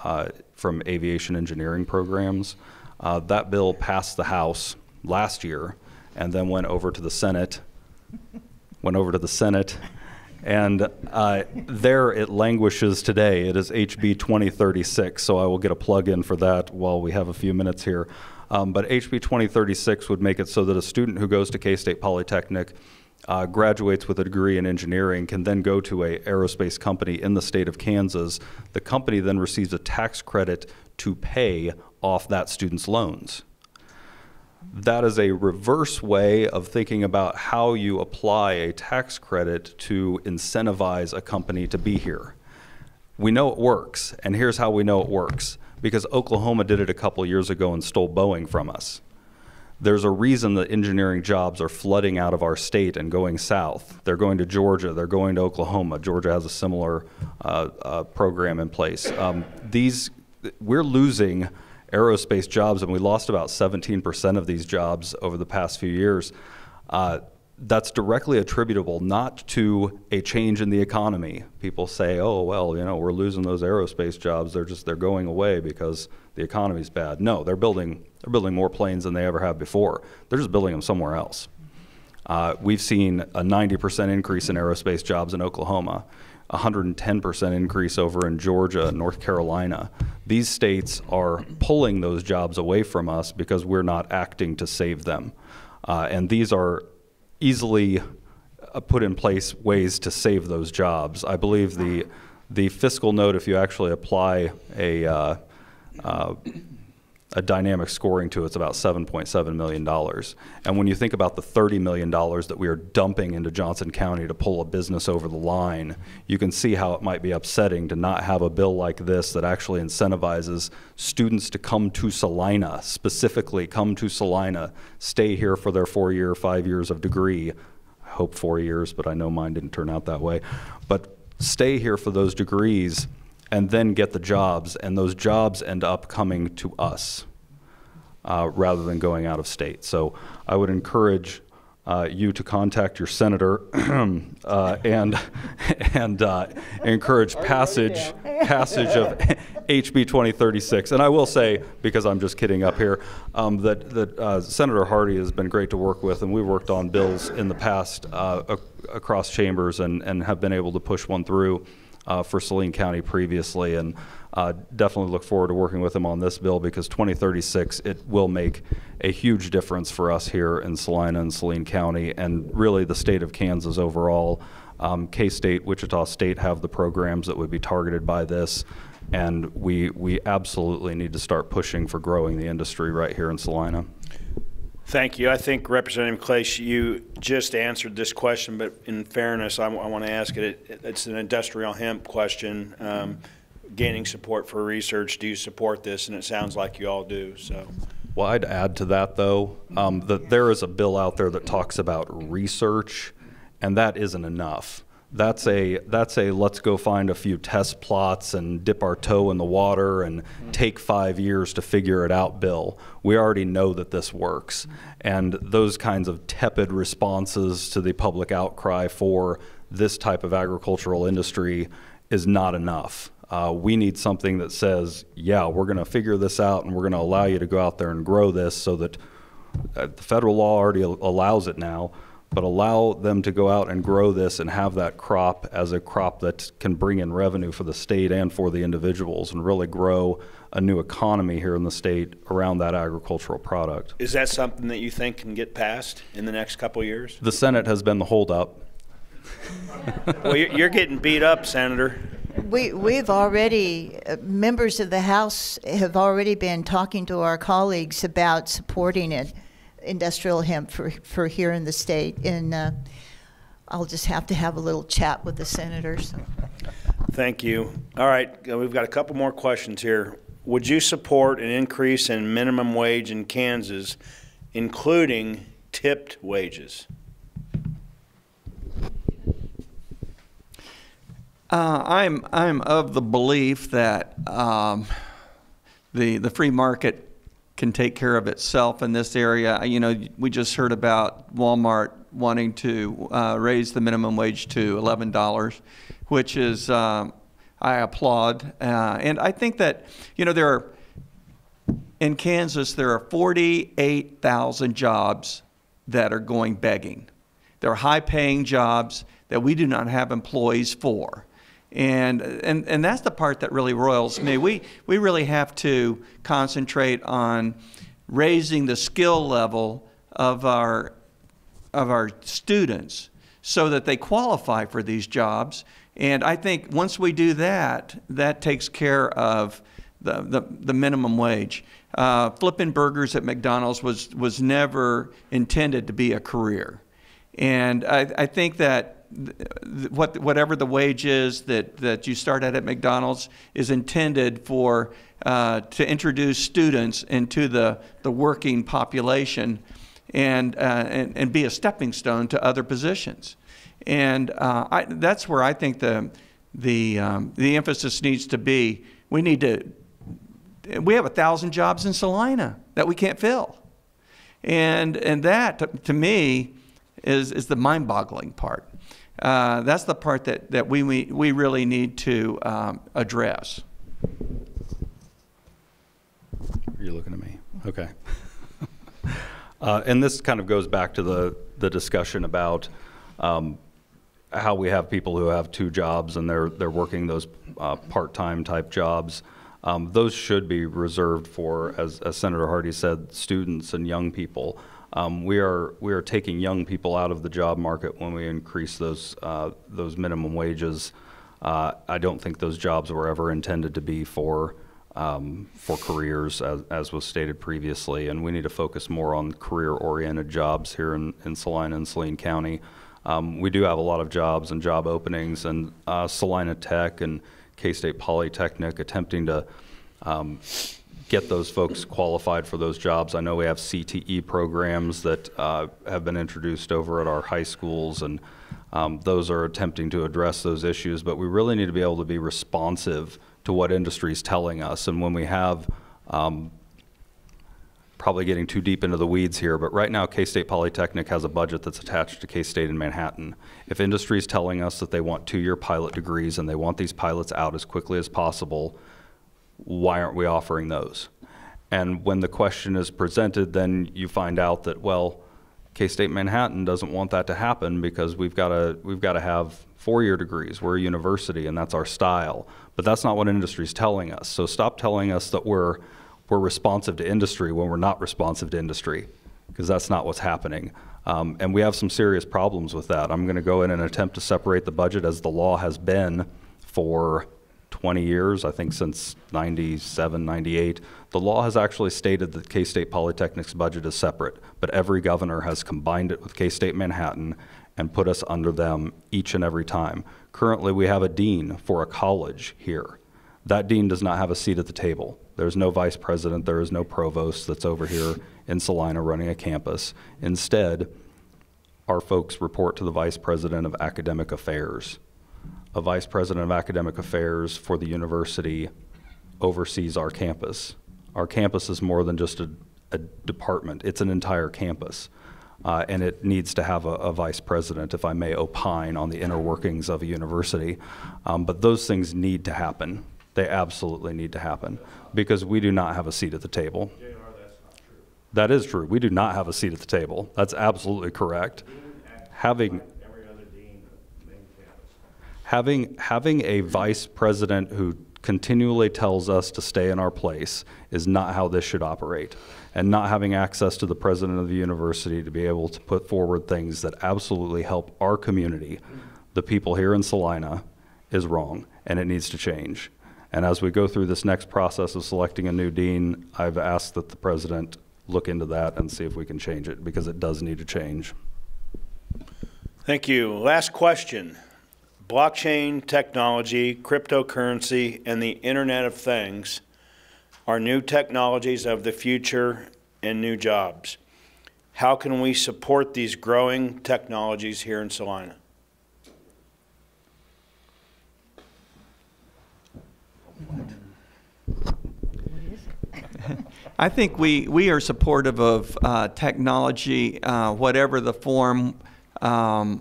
aviation engineering programs. That bill passed the House last year and then went over to the Senate, and there it languishes today. It is HB 2036, so I will get a plug in for that while we have a few minutes here. But HB 2036 would make it so that a student who goes to K-State Polytechnic, graduates with a degree in engineering, can then go to an aerospace company in the state of Kansas. The company then receives a tax credit to pay off that student's loans. That is a reverse way of thinking about how you apply a tax credit to incentivize a company to be here. We know it works, and here's how we know it works. Because Oklahoma did it a couple years ago and stole Boeing from us. There's a reason that engineering jobs are flooding out of our state and going south. They're going to Georgia, they're going to Oklahoma. Georgia has a similar program in place. We're losing aerospace jobs, and we lost about 17% of these jobs over the past few years. That's directly attributable not to a change in the economy. People say, oh, well, you know, we're losing those aerospace jobs. They're going away because the economy's bad. No, they're building more planes than they ever have before. They're just building them somewhere else. We've seen a 90% increase in aerospace jobs in Oklahoma, 110% increase over in Georgia and North Carolina. These states are pulling those jobs away from us because we're not acting to save them. And these are easily put in place ways to save those jobs. I believe the fiscal note, if you actually apply a dynamic scoring to it, it's about $7.7 million. And when you think about the $30 million that we are dumping into Johnson County to pull a business over the line, you can see how it might be upsetting to not have a bill like this that actually incentivizes students to come to Salina, specifically come to Salina, stay here for their 4-year, 5 years of degree. I hope 4 years, but I know mine didn't turn out that way. But stay here for those degrees and then get the jobs, and those jobs end up coming to us rather than going out of state. So I would encourage you to contact your senator and encourage passage of HB 2036. And I will say, because I'm just kidding up here, that Senator Hardy has been great to work with, and we've worked on bills in the past across chambers and have been able to push one through for Saline County previously, and definitely look forward to working with him on this bill, because 2036, it will make a huge difference for us here in Salina and Saline County, and really the state of Kansas overall. K-State, Wichita State have the programs that would be targeted by this, and we absolutely need to start pushing for growing the industry right here in Salina. Thank you. I think Representative Klaish, you just answered this question, but in fairness, I want to ask it. It's an industrial hemp question. Gaining support for research. Do you support this? And it sounds like you all do. So, well, I'd add to that, though, that there is a bill out there that talks about research, and that isn't enough. That's a let's go find a few test plots and dip our toe in the water and take 5 years to figure it out bill. We already know that this works. And those kinds of tepid responses to the public outcry for this type of agricultural industry is not enough. We need something that says, yeah, we're going to figure this out and we're going to allow you to go out there and grow this, so that the federal law already allows it now, but allow them to go out and grow this and have that crop as a crop that can bring in revenue for the state and for the individuals, and really grow a new economy here in the state around that agricultural product. Is that something that you think can get passed in the next couple of years? The Senate has been the holdup. Well, you're getting beat up, Senator. We've already, members of the House have already been talking to our colleagues about supporting it, industrial hemp for here in the state. And I'll just have to have a little chat with the senators. Thank you. All right, we've got a couple more questions here. Would you support an increase in minimum wage in Kansas, including tipped wages? I'm of the belief that the free market can take care of itself in this area. You know, we just heard about Walmart wanting to raise the minimum wage to $11, which is I applaud, and I think that, you know, in Kansas there are 48,000 jobs that are going begging. They're high-paying jobs that we do not have employees for. And that's the part that really roils me. We really have to concentrate on raising the skill level of our students so that they qualify for these jobs. And I think once we do that, that takes care of the minimum wage. Flipping burgers at McDonald's was never intended to be a career. And I think that whatever the wage is that you start at McDonald's is intended for to introduce students into the working population and be a stepping stone to other positions. And that's where I think the emphasis needs to be. We have 1,000 jobs in Salina that we can't fill, and that to me is the mind-boggling part. That's the part that we really need to address. You're looking at me. Okay. And this kind of goes back to the discussion about how we have people who have 2 jobs and they're working those part-time type jobs. Those should be reserved for, as Senator Hardy said, students and young people. We are taking young people out of the job market when we increase those minimum wages. I don't think those jobs were ever intended to be for careers, as was stated previously, and we need to focus more on career-oriented jobs here in Salina and Saline County. We do have a lot of jobs and job openings, and Salina Tech and K-State Polytechnic attempting to get those folks qualified for those jobs. I know we have CTE programs that have been introduced over at our high schools, and those are attempting to address those issues, but we really need to be able to be responsive to what industry is telling us. And when we have, probably getting too deep into the weeds here, but right now K-State Polytechnic has a budget that's attached to K-State in Manhattan. If industry is telling us that they want 2-year pilot degrees and they want these pilots out as quickly as possible, why aren't we offering those? And when the question is presented, then you find out that, well, K-State Manhattan doesn't want that to happen because we've got to have 4-year degrees. We're a university and that's our style. But that's not what industry is telling us. So stop telling us that we're responsive to industry when we're not responsive to industry, because that's not what's happening. And we have some serious problems with that. I'm going to go in and attempt to separate the budget as the law has been for 20 years, I think since 97, 98. The law has actually stated that K-State Polytechnic's budget is separate, but every governor has combined it with K-State Manhattan and put us under them each and every time. Currently, we have a dean for a college here. That dean does not have a seat at the table. There's no vice president, there is no provost that's over here in Salina running a campus. Instead, our folks report to the vice president of academic affairs. A vice president of academic affairs for the university oversees our campus. Our campus is more than just a department, it's an entire campus. and it needs to have a vice president, if I may opine on the inner workings of a university. But those things need to happen. They absolutely need to happen, because we do not have a seat at the table. That is true. We do not have a seat at the table. That's absolutely correct. Having a vice president who continually tells us to stay in our place is not how this should operate. And not having access to the president of the university to be able to put forward things that absolutely help our community, the people here in Salina, is wrong, and it needs to change. And as we go through this next process of selecting a new dean, I've asked that the president look into that and see if we can change it, because it does need to change. Thank you. Last question. Blockchain technology, cryptocurrency, and the Internet of Things are new technologies of the future and new jobs. How can we support these growing technologies here in Salina? I think we are supportive of technology, whatever the form. What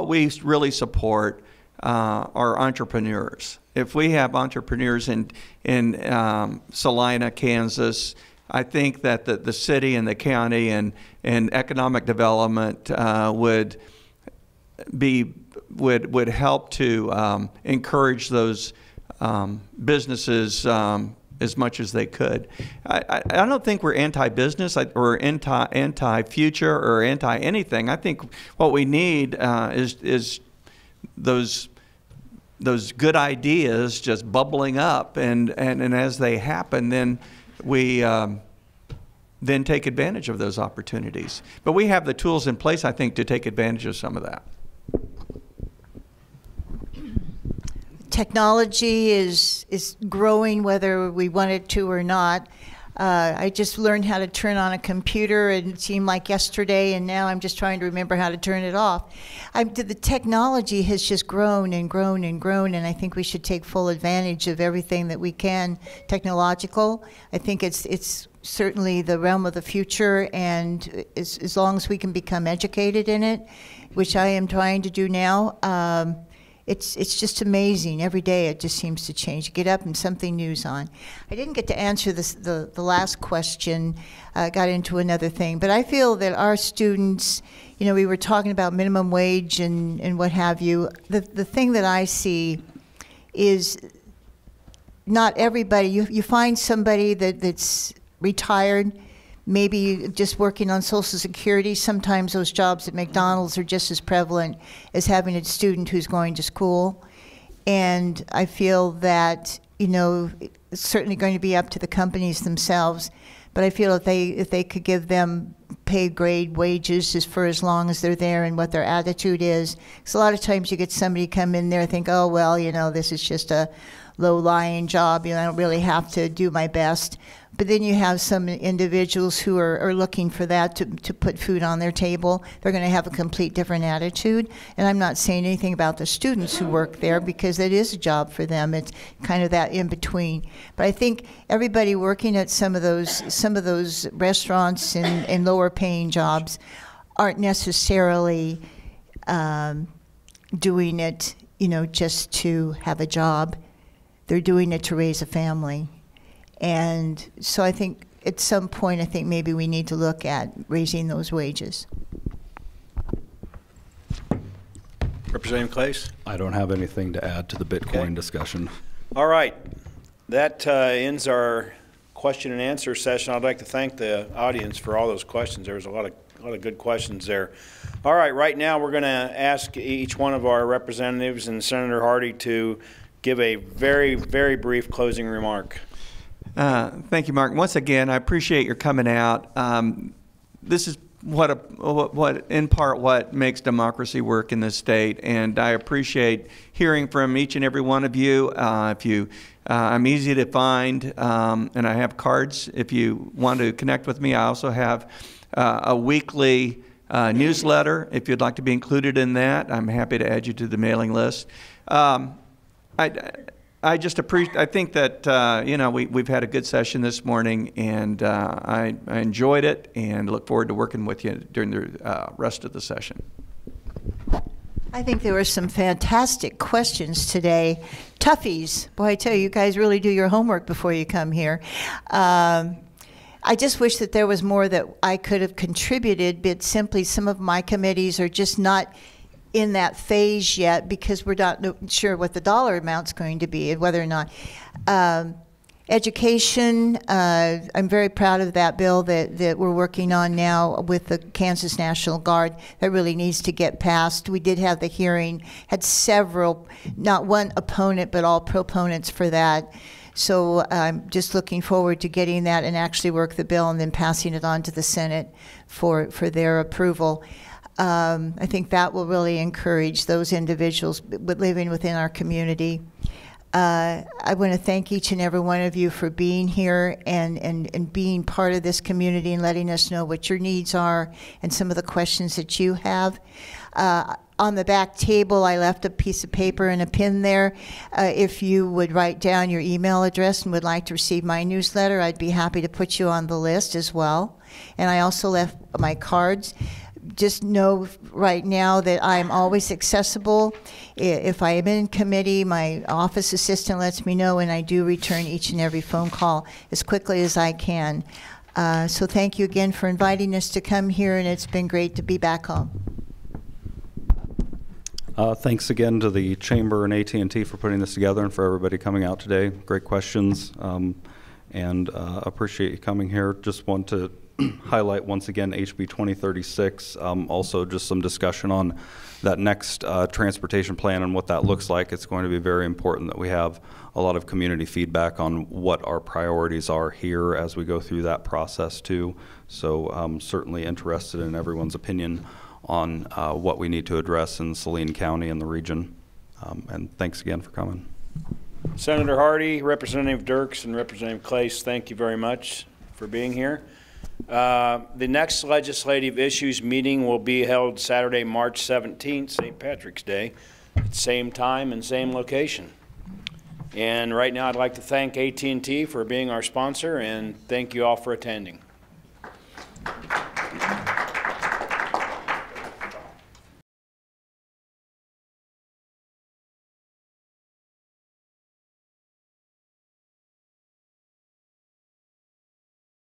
we really support are entrepreneurs. If we have entrepreneurs in Salina, Kansas, I think that the city and the county and economic development would help to encourage those businesses as much as they could. I don't think we're anti-business or anti-future or anti-anything. I think what we need is those good ideas just bubbling up, and as they happen, then we then take advantage of those opportunities. But we have the tools in place, I think, to take advantage of some of that. Technology is growing whether we want it to or not. I just learned how to turn on a computer, and it seemed like yesterday, and now I'm just trying to remember how to turn it off. The technology has just grown and grown and grown, and I think we should take full advantage of everything that we can technological. I think it's certainly the realm of the future, and as long as we can become educated in it, which I am trying to do now, it's just amazing. Every day it just seems to change. You get up and something new's on. I didn't get to answer the last question. Got into another thing. But I feel that our students, you know, we were talking about minimum wage and what have you. The thing that I see is not everybody. You find somebody that's retired, maybe just working on Social Security. Sometimes those jobs at McDonald's are just as prevalent as having a student who's going to school. And I feel that, you know, it's certainly going to be up to the companies themselves, but I feel if they could give them pay grade wages for as long as they're there and what their attitude is. Because a lot of times you get somebody come in there and think, oh, well, you know, this is just a low-lying job, you know, I don't really have to do my best. But then you have some individuals who are looking for that to put food on their table. They're going to have a complete different attitude. And I'm not saying anything about the students who work there, because that is a job for them. It's kind of that in between. But I think everybody working at some of those restaurants and lower paying jobs aren't necessarily doing it, you know, just to have a job. They're doing it to raise a family. And so I think at some point, I think maybe we need to look at raising those wages. Representative Claes? I don't have anything to add to the Bitcoin discussion. All right. That ends our question and answer session. I'd like to thank the audience for all those questions. There was a lot of good questions there. All right. Right now, we're going to ask each one of our representatives and Senator Hardy to give a very, very brief closing remark. Thank you, Mark. Once again, I appreciate your coming out. This is what in part what makes democracy work in this state, and I appreciate hearing from each and every one of you. I'm easy to find, and I have cards if you want to connect with me. I also have a weekly newsletter. If you'd like to be included in that, I'm happy to add you to the mailing list. I just appreciate. I think that you know, we've had a good session this morning, and I enjoyed it, and look forward to working with you during the rest of the session. I think there were some fantastic questions today. Toughies. Boy, I tell you, you guys really do your homework before you come here. I just wish that there was more that I could have contributed, but simply some of my committees are just not in that phase yet because we're not sure what the dollar amount's going to be and whether or not. Education, I'm very proud of that bill that we're working on now with the Kansas National Guard. That really needs to get passed. We did have the hearing, had several, not one opponent, but all proponents for that. So I'm just looking forward to getting that and actually work the bill and then passing it on to the Senate for their approval. I think that will really encourage those individuals living within our community. I want to thank each and every one of you for being here and being part of this community and letting us know what your needs are and some of the questions that you have. On the back table, I left a piece of paper and a pin there. If you would write down your email address and would like to receive my newsletter, I'd be happy to put you on the list as well. And I also left my cards. Just know right now that I'm always accessible. If I am in committee, my office assistant lets me know, and I do return each and every phone call as quickly as I can. So thank you again for inviting us to come here, and it's been great to be back home. Thanks again to the Chamber and AT&T for putting this together and for everybody coming out today. Great questions, and appreciate you coming here. Just want to highlight once again HB 2036, also just some discussion on that next transportation plan and what that looks like. It's going to be very important that we have a lot of community feedback on what our priorities are here as we go through that process too. So I'm certainly interested in everyone's opinion on what we need to address in Saline County and the region. And thanks again for coming. Senator Hardy, Representative Dirks, and Representative Clace, thank you very much for being here. The next legislative issues meeting will be held Saturday, March 17th, St. Patrick's Day, at same time and same location. And right now I'd like to thank AT&T for being our sponsor, and thank you all for attending.